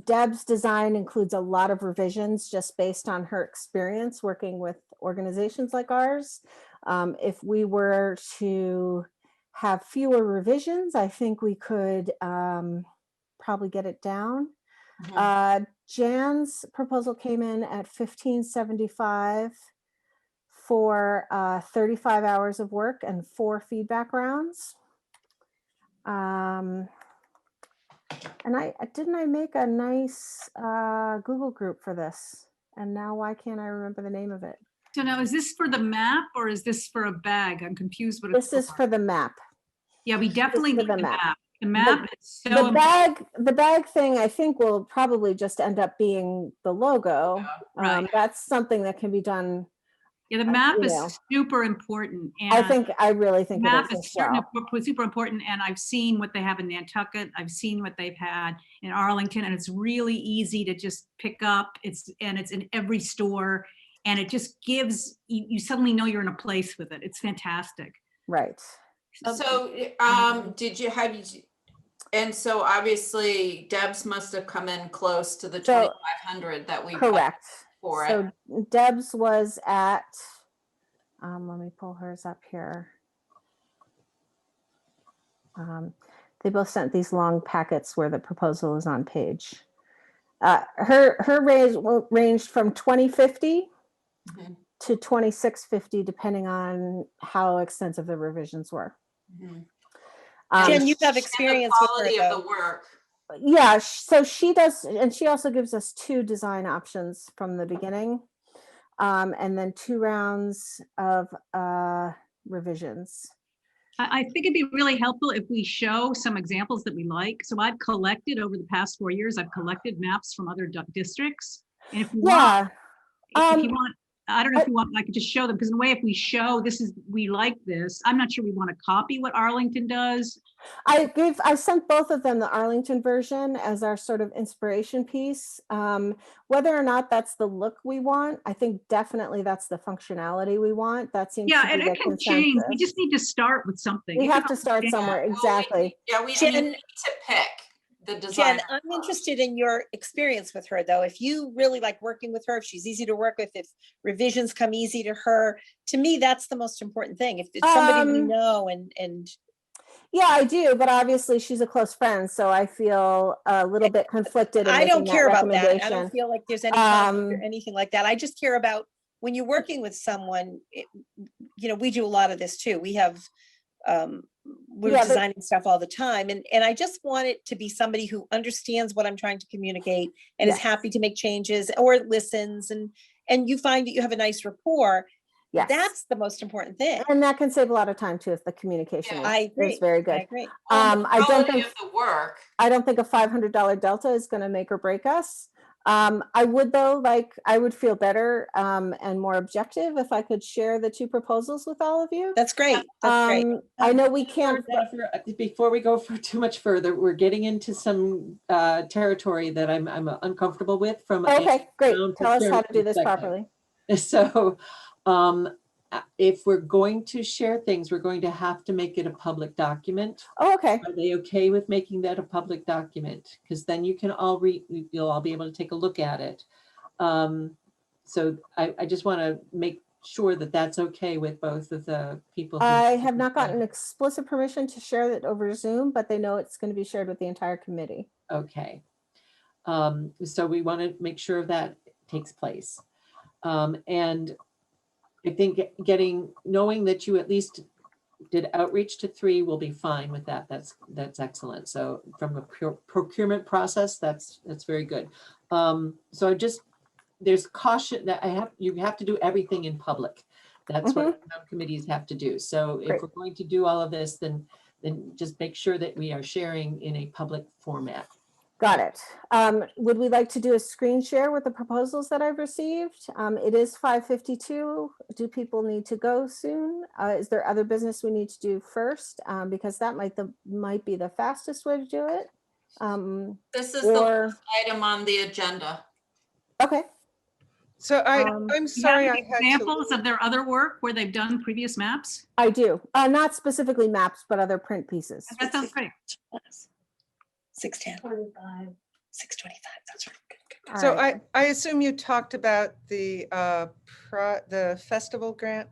Deb's design includes a lot of revisions just based on her experience working with organizations like ours. If we were to have fewer revisions, I think we could probably get it down. Mhm. Jan's proposal came in at $15.75 for 35 hours of work and 4 feedback rounds. And I make a nice Google group for this? And now why can't I remember the name of it? So now, is this for the map or is this for a bag? I'm confused what it's This is for the map. Yeah, we definitely for need the the map. map. The map is so The bag thing, I think, will probably just end up being the logo. Right. That's something that can be done. Yeah, the map you is know. super important. I really think map it is is as well. super important, and I've seen what they have in Nantucket. I've seen what they've had in Arlington, and it's really easy to just pick up. It's in every store, and it just gives you suddenly know you're in a place with it. It's fantastic. Right. So, and so obviously Deb's must have come in close to the 2,500 that we correct for so it. Deb's was at let me pull hers up here. They both sent these long packets where the proposal is on page. Her range ranged from 2,050 Mhm. to 2,650 depending on how extensive the revisions were. Mhm. Jen, you have And the experience quality with her, of the work. Yeah, so she does, and she also gives us 2 design options from the beginning, and then 2 rounds of revisions. I think it'd be really helpful if we show some examples that we like. So I've collected over the past 4 years, I've collected maps from other districts. And if you want, I don't know if you want, I could just show them, because in a way, if we show we like this, I'm not sure we want to copy what Arlington does. I sent both of them the Arlington version as our sort of inspiration piece. Whether or not that's the look we want, I think definitely that's the functionality we want. That seems to be and the it can consensus. change. We just need to start with something. We have to start somewhere, exactly. We Jen, need to pick the design. Jen, I'm interested in your experience with her, though. If you really like working with her, if she's easy to work with, if revisions come easy to her, to me, that's the most important thing. If it's somebody we know and yeah, I do, but obviously she's a close friend, so I feel a little bit conflicted. I don't care about that. I recommendation. don't feel like there's any conflict or anything like that. I just care about when you're working with someone, we do a lot of this too. We have, we're designing stuff all the time. And I just want it to be somebody who understands what I'm trying to communicate and is happy to make changes or listens and you find that you have a nice rapport. Yes. That's the most important thing. And that can save a lot of time too if the communication is very good. I agree. I don't think of the work. I don't think a $500 delta is going to make or break us. I would though, I would feel better and more objective if I could share the 2 proposals with all of you. That's great. That's great. I know we can't. Before we go too much further, we're getting into some territory that I'm uncomfortable with. From okay, great. Tell us how to do this properly. So, if we're going to share things, we're going to have to make it a public document. Oh, okay. Are they okay with making that a public document? Because then you can all you'll all be able to take a look at it. So I just want to make sure that that's okay with both of the people. who- I have not gotten explicit permission to share it over Zoom, but they know it's going to be shared with the entire committee. Okay. So we want to make sure that takes place. And I think knowing that you at least did outreach to 3 will be fine with that. That's excellent. So from a procurement process, that's very good. So there's caution that you have to do everything in public. That's what town committees have to do. So if Great. we're going to do all of this, then just make sure that we are sharing in a public format. Got it. Would we like to do a screen share with the proposals that I've received? It is 5:52. Do people need to go soon? Is there other business we need to do first? Because that might be the fastest way to do it. This is or- the first item on the agenda. Okay. So Um, I'm Do you sorry have I any had to. examples of their other work where they've done previous maps? I do. Not specifically maps, but other print pieces. That sounds great. 6:10. 6:25, that's right. Good. All So right. I assume you talked about the festival grant?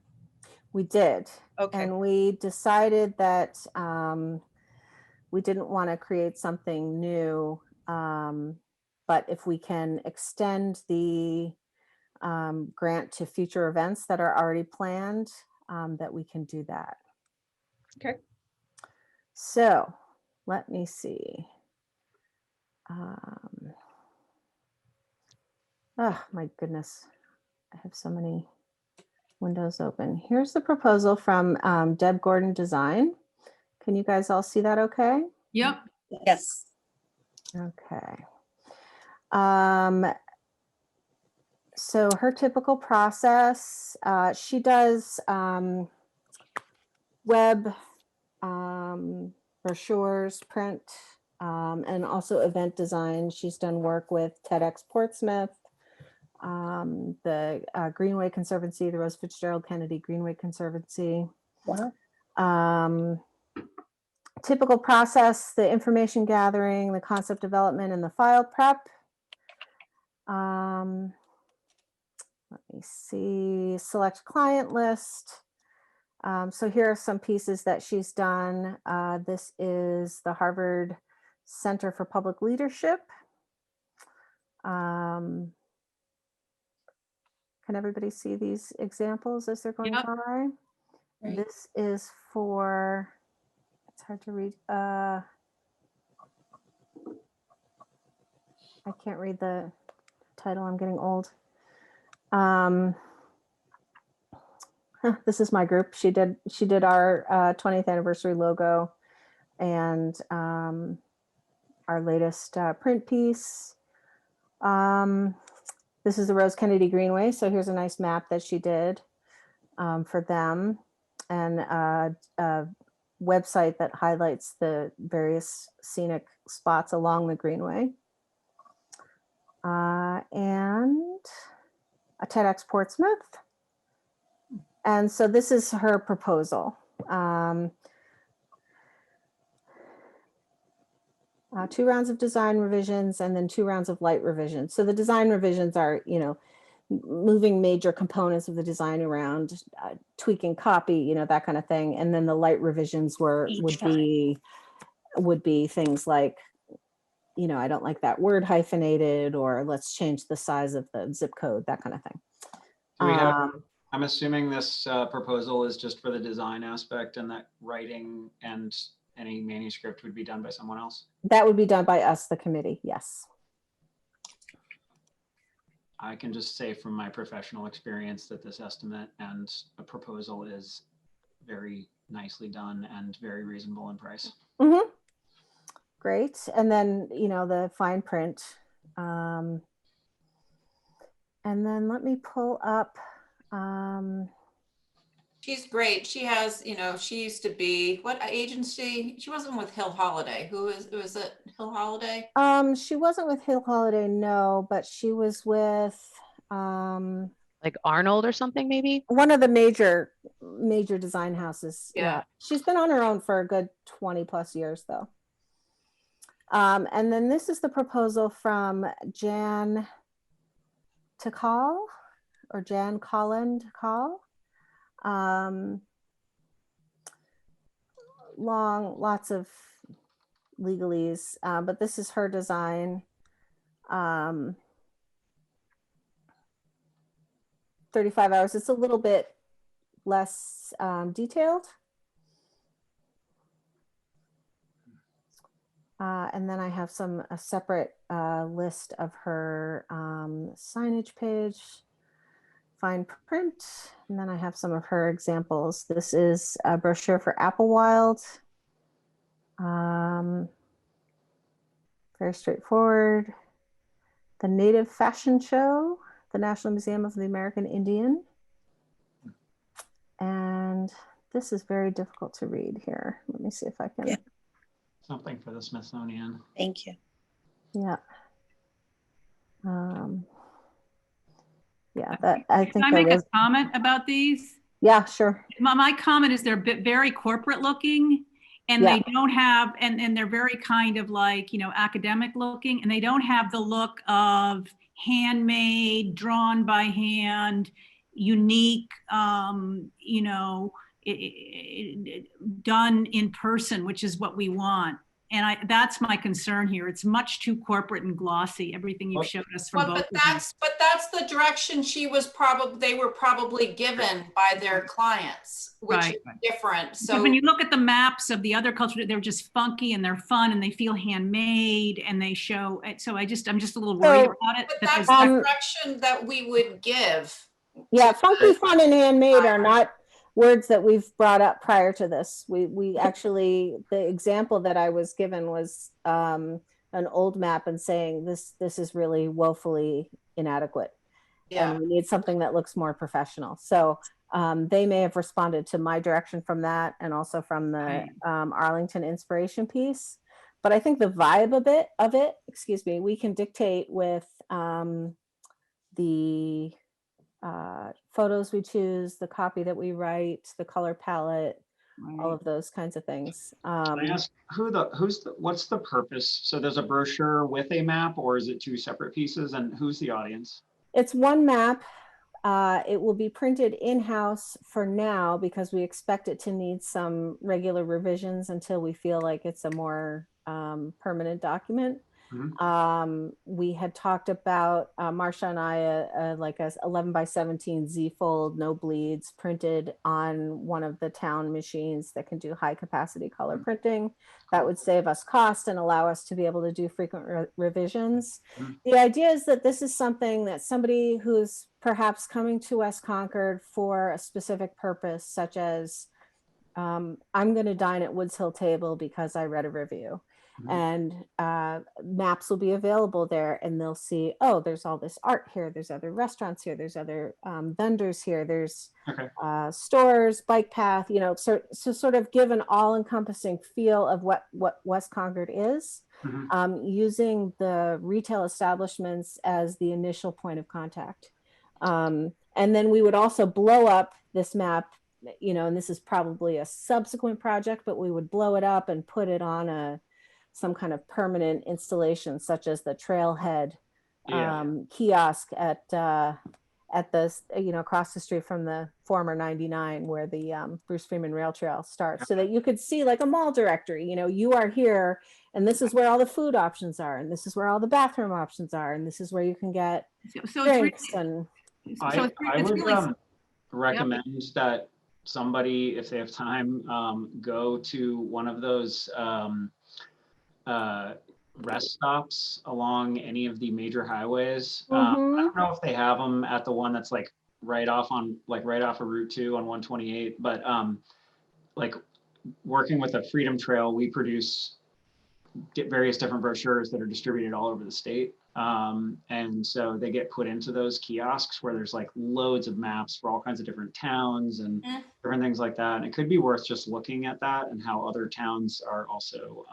We did. Okay, And we decided that we didn't want to create something new. But if we can extend the grant to future events that are already planned, that we can do that. okay. So let me see. Oh my goodness. I have so many windows open. Here's the proposal from Deb Gordon Design. Can you guys all see that okay? Yep. Yes. Okay. So her typical process, she does web brochures, print, and also event design. She's done work with TEDx Portsmouth, the Greenway Conservancy, the Rose Fitzgerald Kennedy Greenway Conservancy. Wow. Typical process, the information gathering, the concept development, and the file prep. Let me see, select client list. So here are some pieces that she's done. This is the Harvard Center for Public Leadership. Can everybody see these examples as they're going Yep. by? Right. This is for, it's hard to read. I can't read the title, I'm getting old. This is my group. She did our 20th anniversary logo and our latest print piece. This is the Rose Kennedy Greenway. So here's a nice map that she did for them, and a website that highlights the various scenic spots along the Greenway. And a TEDx Portsmouth. And so this is her proposal. 2 rounds of design revisions and then 2 rounds of light revisions. So the design revisions are, moving major components of the design around, tweaking copy, that kind of thing. And then the light revisions would be things like, I don't like that word hyphenated, or let's change the size of the zip code, that kind of thing. Do we have, I'm assuming this proposal is just for the design aspect, and that writing and any manuscript would be done by someone else? That would be done by us, the committee, yes. I can just say from my professional experience that this estimate and a proposal is very nicely done and very reasonable in price. Mm-hmm. Great. And then, the fine print. And then let me pull up. She's great. She has, she used to be, what agency? She wasn't with Hill Holiday. Was it Hill Holiday? She wasn't with Hill Holiday, no, but she was with Like Arnold or something, maybe? one of the major design houses. Yeah. She's been on her own for a good 20 plus years though. And then this is the proposal from Jan Takal. or Jan Colland Call. Lots of legalese, but this is her design. 35 hours. It's a little bit less detailed. And then I have a separate list of her signage page, fine print, and then I have some of her examples. This is a brochure for Applewild. Very straightforward. The Native Fashion Show, the National Museum of the American Indian. And this is very difficult to read here. Let me see if I can. Yeah. Something for the Smithsonian. Thank you. Yeah. Yeah, that I think Can I make a comment about these? Yeah, sure. My comment is they're very corporate looking, and Yeah. they don't have, and they're very kind of like, academic looking, and they don't have the look of handmade, drawn by hand, unique, done in person, which is what we want. And that's my concern here. It's much too corporate and glossy, everything you've showed us from both. But that's the direction they were probably given by their clients, which is different. So when you look at the maps of the other culture, they're just funky and they're fun and they feel handmade and they show it. So I'm just a little worried about it. But that's the direction that we would give. Yeah, funky, fun, and handmade are not words that we've brought up prior to this. We actually, the example that I was given was an old map and saying this is really woefully inadequate. Yeah. And we need something that looks more professional. So they may have responded to my direction from that and also from the Arlington inspiration piece. But I think the vibe of it, we can dictate with the photos we choose, the copy that we write, the color palette, all of those kinds of things. Can I ask what's the purpose? So there's a brochure with a map, or is it two separate pieces, and who's the audience? It's one map. It will be printed in-house for now because we expect it to need some regular revisions until we feel like it's a more permanent document. Mm-hmm. We had talked about Marsha and I like a 11 by 17 Z-fold, no bleeds, printed on one of the town machines that can do high capacity color printing. That would save us cost and allow us to be able to do frequent revisions. Mm-hmm. The idea is that this is something that somebody who's perhaps coming to West Concord for a specific purpose, such as I'm going to dine at Woods Hill Table because I read a review. And maps will be available there, and they'll see, oh, there's all this art here, there's other restaurants here, there's other vendors here, there's stores, bike path, so sort of give an all-encompassing feel of what West Concord is, using the retail establishments as the initial point of contact. And then we would also blow up this map, and this is probably a subsequent project, but we would blow it up and put it on some kind of permanent installation, such as the Trailhead kiosk at the across the street from the former 99, where the Bruce Freeman Rail Trail starts, so that you could see like a mall directory. You are here, and this is where all the food options are, and this is where all the bathroom options are, and this is where you can get drinks. I would recommend that somebody, if they have time, go to one of those rest stops along any of the major highways. I don't know if they have them at the one that's like right off of Route 2 on 128, but like working with the Freedom Trail, we produce various different brochures that are distributed all over the state. And so they get put into those kiosks where there's like loads of maps for all kinds of different towns and different things like that. And it could be worth just looking at that and how other towns are also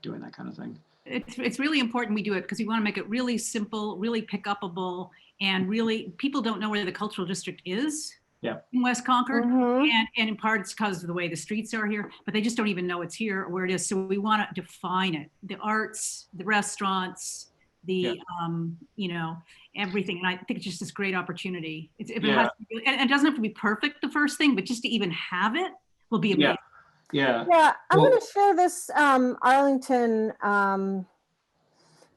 doing that kind of thing. It's really important we do it because we want to make it really simple, really pick upable, and really people don't know where the cultural district is in West Concord. And in part it's because of the way the streets are here, but they just don't even know it's here or where it is. So we want to define it. The arts, the restaurants, the, you know, everything. And I think it's just this great opportunity. It's, if it Yeah. has to be, and it doesn't have to be perfect the first thing, but just to even have it will be amazing. Yeah. Yeah, I'm Well- going to share this Arlington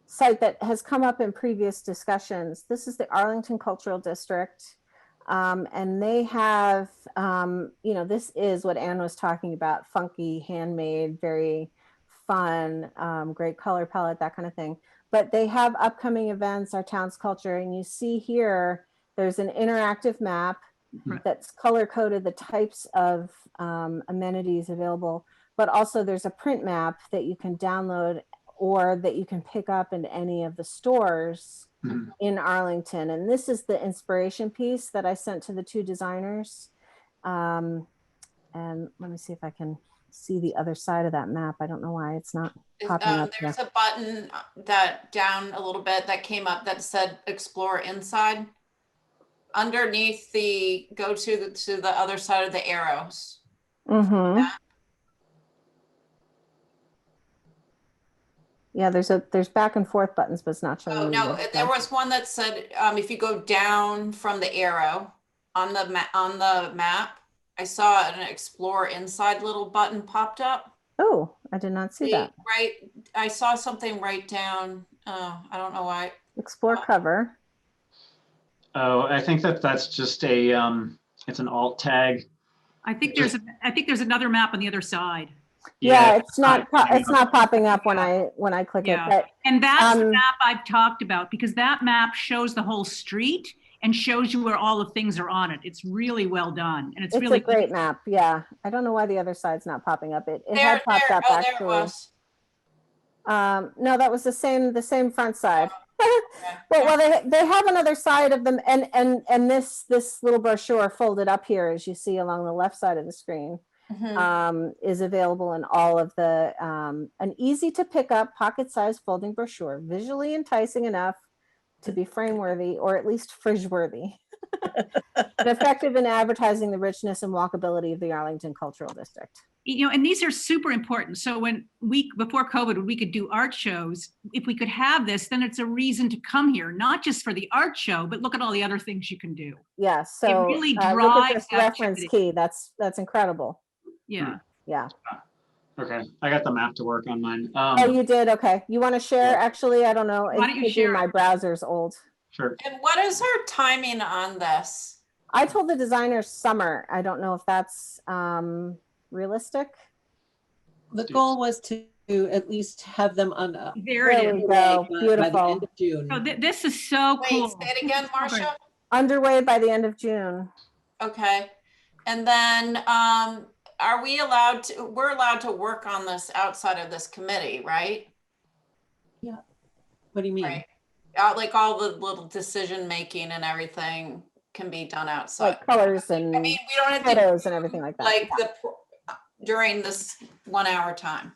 site that has come up in previous discussions. This is the Arlington Cultural District. And they have, you know, this is what Anne was talking about, funky, handmade, very fun, great color palette, that kind of thing. But they have upcoming events, our town's culture, and you see here, there's an interactive map that's color coded the types of amenities available, but also there's a print map that you can download or that you can pick up in any of the stores in Arlington. And this is the inspiration piece that I sent to the two designers. And let me see if I can see the other side of that map. I don't know why it's not popping up here. There's a button that down a little bit that came up that said explore inside. Underneath the, go to the other side of the arrows. Yeah, there's back and forth buttons, but it's not showing. Oh me no, the there was one that said if you go down from the arrow on the map, I saw an explore inside little button popped up. Oh, I did not see that. Right, I saw something right down. I don't know why. Explore cover. Oh, I think that's just a it's an alt tag. I think there's another map on the other side. Yeah, it's not popping up when I click it. But, and that's the map I've talked about, because that map shows the whole street and shows you where all the things are on it. It's really well done, and it's really a great map. Yeah, I don't know why the other side's not popping up. It there, had popped up oh, actually. There it was. No, that was the same front side. But well, they have another side of them, and this little brochure folded up here, as you see along the left side of the screen. Is available in all of the an easy to pick up pocket-sized folding brochure, visually enticing enough to be frame-worthy or at least fridge-worthy, and effective in advertising the richness and walkability of the Arlington Cultural District. You know, and these are super important. So before COVID, when we could do art shows, if we could have this, then it's a reason to come here, not just for the art show, but look at all the other things you can do. Yeah, so it really look at drives this reference key. That's incredible. Yeah. Yeah. Okay, I got the map to work on mine. Oh, you did? Okay. You want to share? Yeah. Actually, I don't know. Why don't you share? My browser's old. Sure. And what is our timing on this? I told the designers summer. I don't know if that's realistic. The goal was to at least have them on. There it is. Go. By the Beautiful. end of June. Oh, this is so Wait, cool. say it again, Marcia. Underway by the end of June. Okay, and then we're allowed to work on this outside of this committee, right? Yeah. What do you mean? Right. Like all the little decision making and everything can be done outside. Like colors and I mean, we don't have to photos and everything like that. like during this 1 hour time.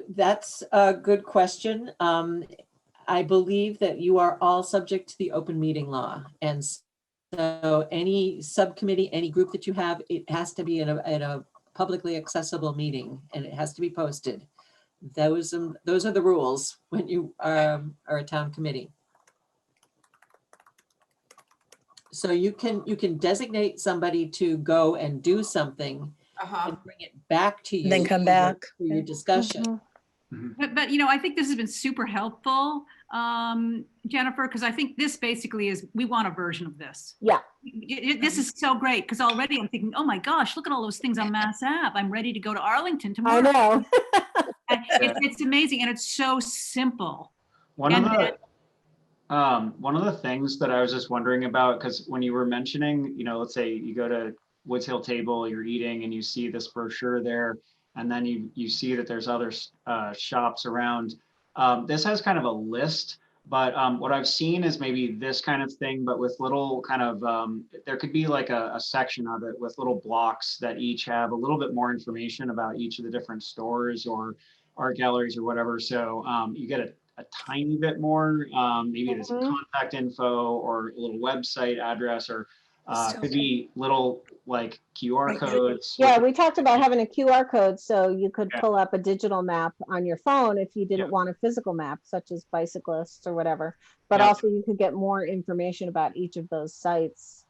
That's a good question. I believe that you are all subject to the open meeting law. And so any subcommittee, any group that you have, it has to be at a publicly accessible meeting, and it has to be posted. Those are the rules when you are a town committee. So you can designate somebody to go and do something and bring it back to you. Then come back. For your discussion. But you know, I think this has been super helpful, Jennifer, because I think this basically is, we want a version of this. Yeah. This is so great, because already I'm thinking, oh my gosh, look at all those things on Mass Ave. I'm ready to go to Arlington tomorrow. I know. It's amazing, and it's so simple. One of the things that I was just wondering about, because when you were mentioning, you know, let's say you go to Woods Hill Table, you're eating, and you see this brochure there, and then you see that there's other shops around. This has kind of a list, but what I've seen is maybe this kind of thing, but with little kind of, there could be like a section of it with little blocks that each have a little bit more information about each of the different stores or art galleries or whatever. So you get a tiny bit more, maybe there's a contact info or a little website address or Could be little like QR Right. codes. Yeah, we talked about having a QR code so you could Yeah. pull up a digital map on your phone if you didn't Yeah. want a physical map, such as bicyclists or whatever. But Yeah. also you could get more information about each of those sites.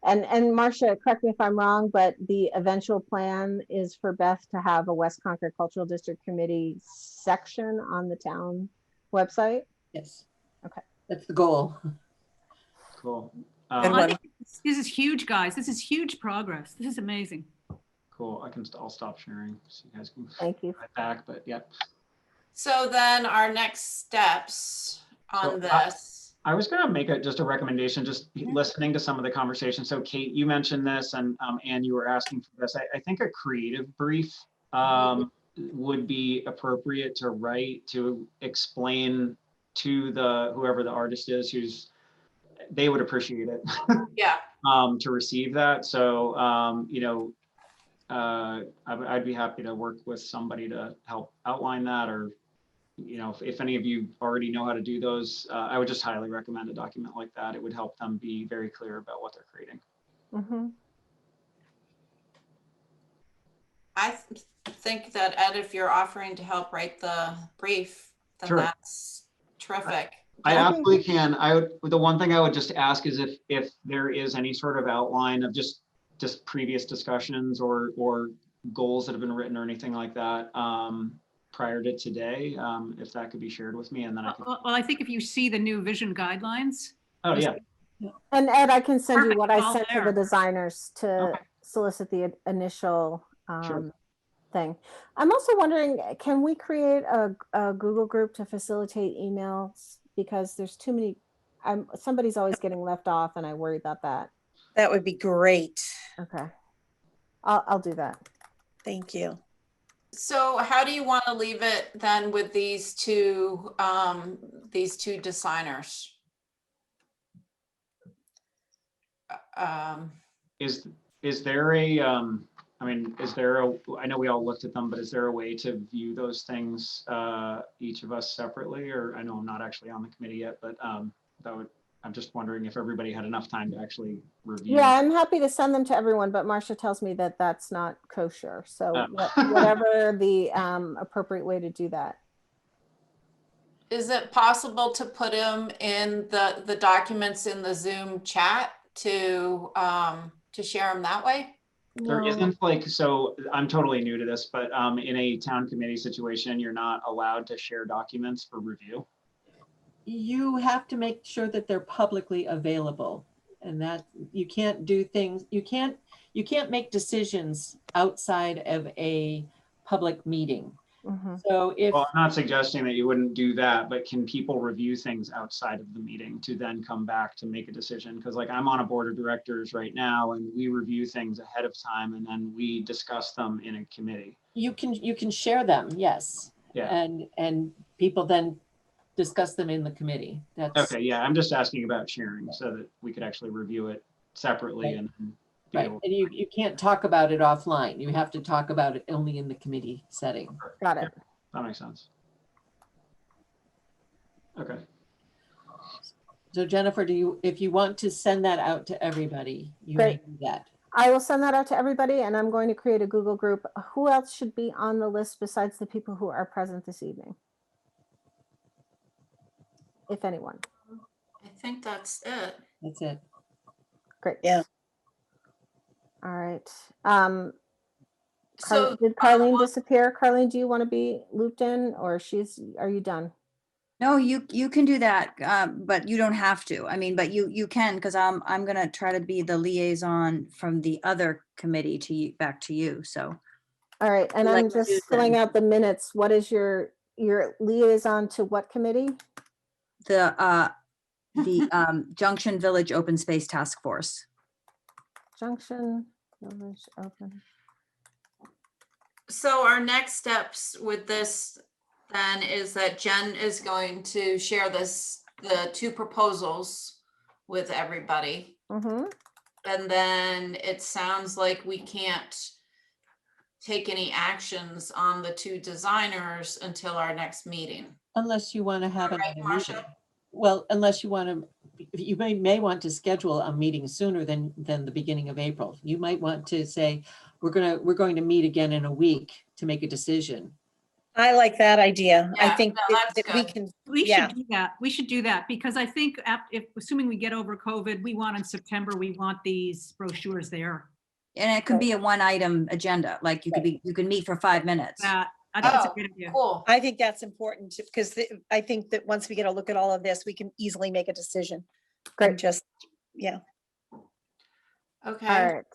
And Marcia, correct me if I'm wrong, but the eventual plan is for Beth to have a West Concord Cultural District Committee section on the town website. Yes. Okay. That's the goal. Cool. And I one- think this is huge, guys. This is huge progress. This is amazing. Cool. I'll stop sharing so you guys can Thank you. right back, but yeah. So then our next steps on So, this. I was going to make just a recommendation, just listening to some of the conversation. So Kate, you mentioned this and Anne, you were asking for this. I think a creative brief would be appropriate to write to explain to whoever the artist is, they would appreciate it. Yeah. To receive that. So, I'd be happy to work with somebody to help outline that, or, if any of you already know how to do those, I would just highly recommend a document like that. It would help them be very clear about what they're creating. Mm-hmm. I think that Ed, if you're offering to help write the brief, then Sure. That's terrific. I absolutely can. The one thing I would just ask is if there is any sort of outline of just previous discussions or goals that have been written or anything like that prior to today, if that could be shared with me, and then I can. Well, I think if you see the new vision guidelines. Oh yeah. And Ed, I can send you Perfect, what I all sent to the there. designers to Okay. solicit the initial Sure. thing. I'm also wondering, can we create a Google group to facilitate emails? Because there's too many, somebody's always getting left off and I worry about that. That would be great. Okay. I'll do that. Thank you. So how do you want to leave it then with these two designers? Is there a I know we all looked at them, but is there a way to view those things, each of us separately? Or I know I'm not actually on the committee yet, but I'm just wondering if everybody had enough time to actually review. Yeah, I'm happy to send them to everyone, but Marcia tells me that that's not kosher. So whatever the appropriate way to do that. Is it possible to put them in the documents in the Zoom chat to share them that way? There isn't so I'm totally new to this, but in a town committee situation, you're not allowed to share documents for review. You have to make sure that they're publicly available, and that you can't do things, you can't make decisions outside of a public meeting. Mm-hmm. So if Well, I'm not suggesting that you wouldn't do that, but can people review things outside of the meeting to then come back to make a decision? Because like I'm on a board of directors right now and we review things ahead of time and then we discuss them in a committee. you can share them, yes. Yeah. And people then discuss them in the committee. That's Okay, yeah, I'm just asking about sharing so that we could actually review it separately. Right. And be right. able- And you can't talk about it offline. You have to talk about it only in the committee setting. Got it. That makes sense. Okay. So Jennifer, if you want to send that out to everybody, you Great. may do that. I will send that out to everybody and I'm going to create a Google group. Who else should be on the list besides the people who are present this evening? If anyone. I think that's it. That's it. Great. Yeah. All right. So Did Carlene disappear? Carlene, do you want to be looped in or are you done? No, you can do that, but you don't have to. I mean, but you can, because I'm gonna try to be the liaison from the other committee to you, back to you. So All right. And Like I'm just Susan. filling out the minutes. What is your liaison to what committee? the Junction Village Open Space Task Force. Junction Village Open. So our next steps with this then is that Jen is going to share the two proposals with everybody. Mm-hmm. And then it sounds like we can't take any actions on the two designers until our next meeting. Unless you want to have Right, another Marcia? meeting. Well, unless you want to you may want to schedule a meeting sooner than the beginning of April. You might want to say, we're going to meet again in a week to make a decision. I like that idea. I Yeah, think no, that that's we good. can, We yeah. should do that. We should do that because I think if, assuming we get over COVID, we want in September, we want these brochures there. And it could be a one item agenda, like you could meet for 5 minutes. That, I think it's a Oh, good idea. cool. I think that's important because I think that once we get a look at all of this, we can easily make a decision. Great. Just, yeah. Okay. All right.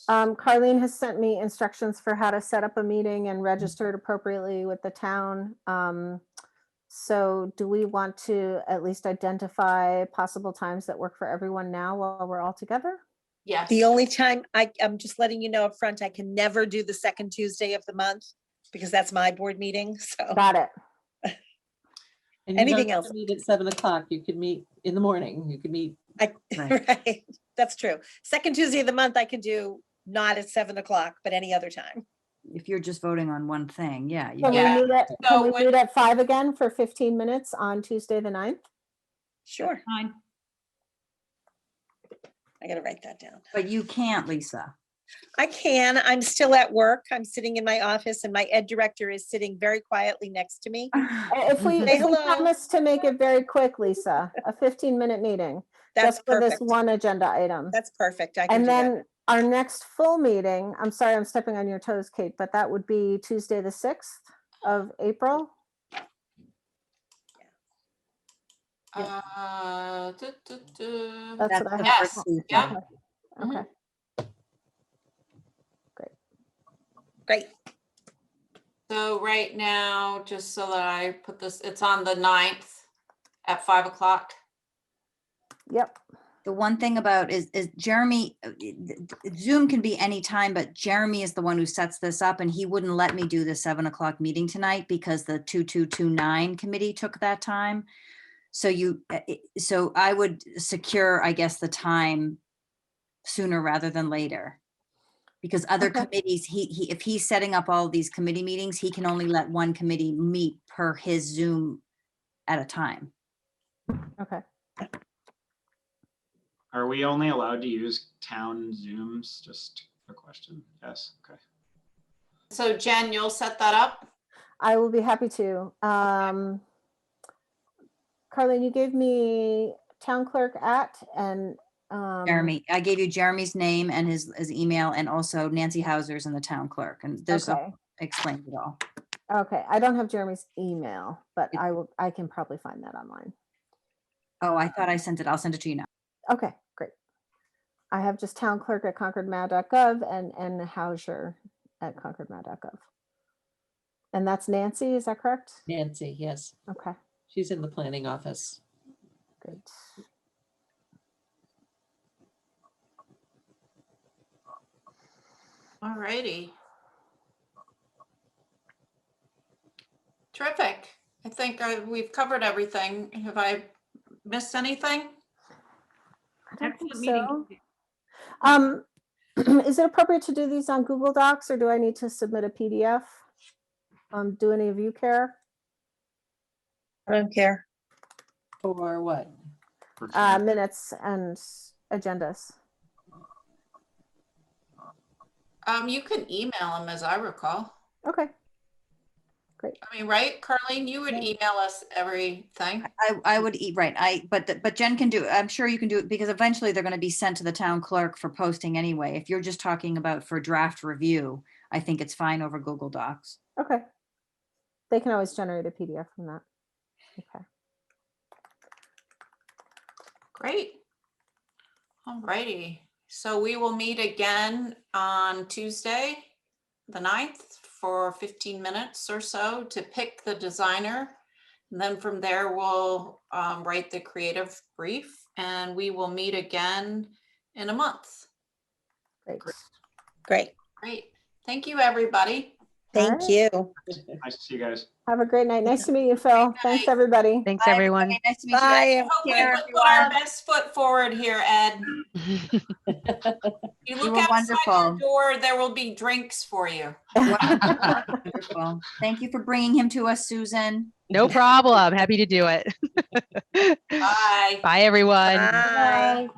Carlene has sent me instructions for how to set up a meeting and register it appropriately with the town. So do we want to at least identify possible times that work for everyone now while we're all together? Yes. The only time I'm just letting you know up front, I can never do the second Tuesday of the month because that's my board meeting. So Got it. And you Anything don't have else? to meet at 7 o'clock. You could meet in the morning. You could meet. Right. right. That's true. Second Tuesday of the month, I can do not at 7 o'clock, but any other time. If you're just voting on one thing, yeah. Can Yeah. we meet at, So can we when- meet at 5 again for 15 minutes on Tuesday the 9th? Sure. Fine. I got to write that down. But you can't, Lisa. I can. I'm still at work. I'm sitting in my office and my ed director is sitting very quietly next to me. If we Say hello. promise to make it very quick, Lisa, a 15-minute meeting, That's just for this perfect. one agenda item. That's perfect. I can And do that. then our next full meeting, I'm sorry, I'm stepping on your toes, Kate, but that would be Tuesday, the 6th of April. Duh, duh, duh. That's what I have. Yes, for- yeah. Okay. Great. So right now, just so that I put this, it's on the 9th at 5 o'clock. Yep. The one thing about is Jeremy, Zoom can be anytime, but Jeremy is the one who sets this up and he wouldn't let me do the 7 o'clock meeting tonight because the 2229 committee took that time. So so I would secure, I guess, the time sooner rather than later. Because other Okay. committees, if he's setting up all these committee meetings, he can only let one committee meet per his Zoom at a time. Okay. Are we only allowed to use town Zooms? Just a question. Yes, okay. So Jen, you'll set that up? I will be happy to. Carlene, you gave me town clerk at and Jeremy, I gave you Jeremy's name and his email and also Nancy Hauser's and the town clerk. And there's okay. explains it all. Okay. I don't have Jeremy's email, but I can probably find that online. Oh, I thought I sent it. I'll send it to you now. Okay, great. I have just town clerk at concordmad.gov and Hauser at concordmad.gov. And that's Nancy, is that correct? Nancy, yes. Okay, She's in the planning office. great. All righty. Terrific. I think we've covered everything. Have I missed anything? I don't think Excellent meeting. so. Is it appropriate to do these on Google Docs or do I need to submit a PDF? Do any of you care? I don't care. For what? Minutes and agendas. You can email them as I recall. Okay, I mean, right, Carlene, you would email us everything. I would eat, right. But Jen can do it. I'm sure you can do it because eventually they're going to be sent to the town clerk for posting anyway. If you're just talking about for draft review, I think it's fine over Google Docs. okay. They can always generate a PDF from that. Okay. Great. All righty. So we will meet again on Tuesday, the 9th, for 15 minutes or so to pick the designer. And then from there, we'll write the creative brief and we will meet again in a month. Great. Great. Great. Thank you, everybody. Thank right. you. Nice to see you guys. Have a great night. Nice to meet you, Phil. Thanks, night. everybody. Thanks, Bye, everyone. everybody. Nice to meet you. Bye. I hope we Care, put our everyone. best foot forward here, Ed. You look were outside your wonderful. door, there will be drinks for you. Wonderful. Thank you for bringing him to us, Susan. No problem. Happy to do it. Bye. Bye, everyone. Bye. Bye.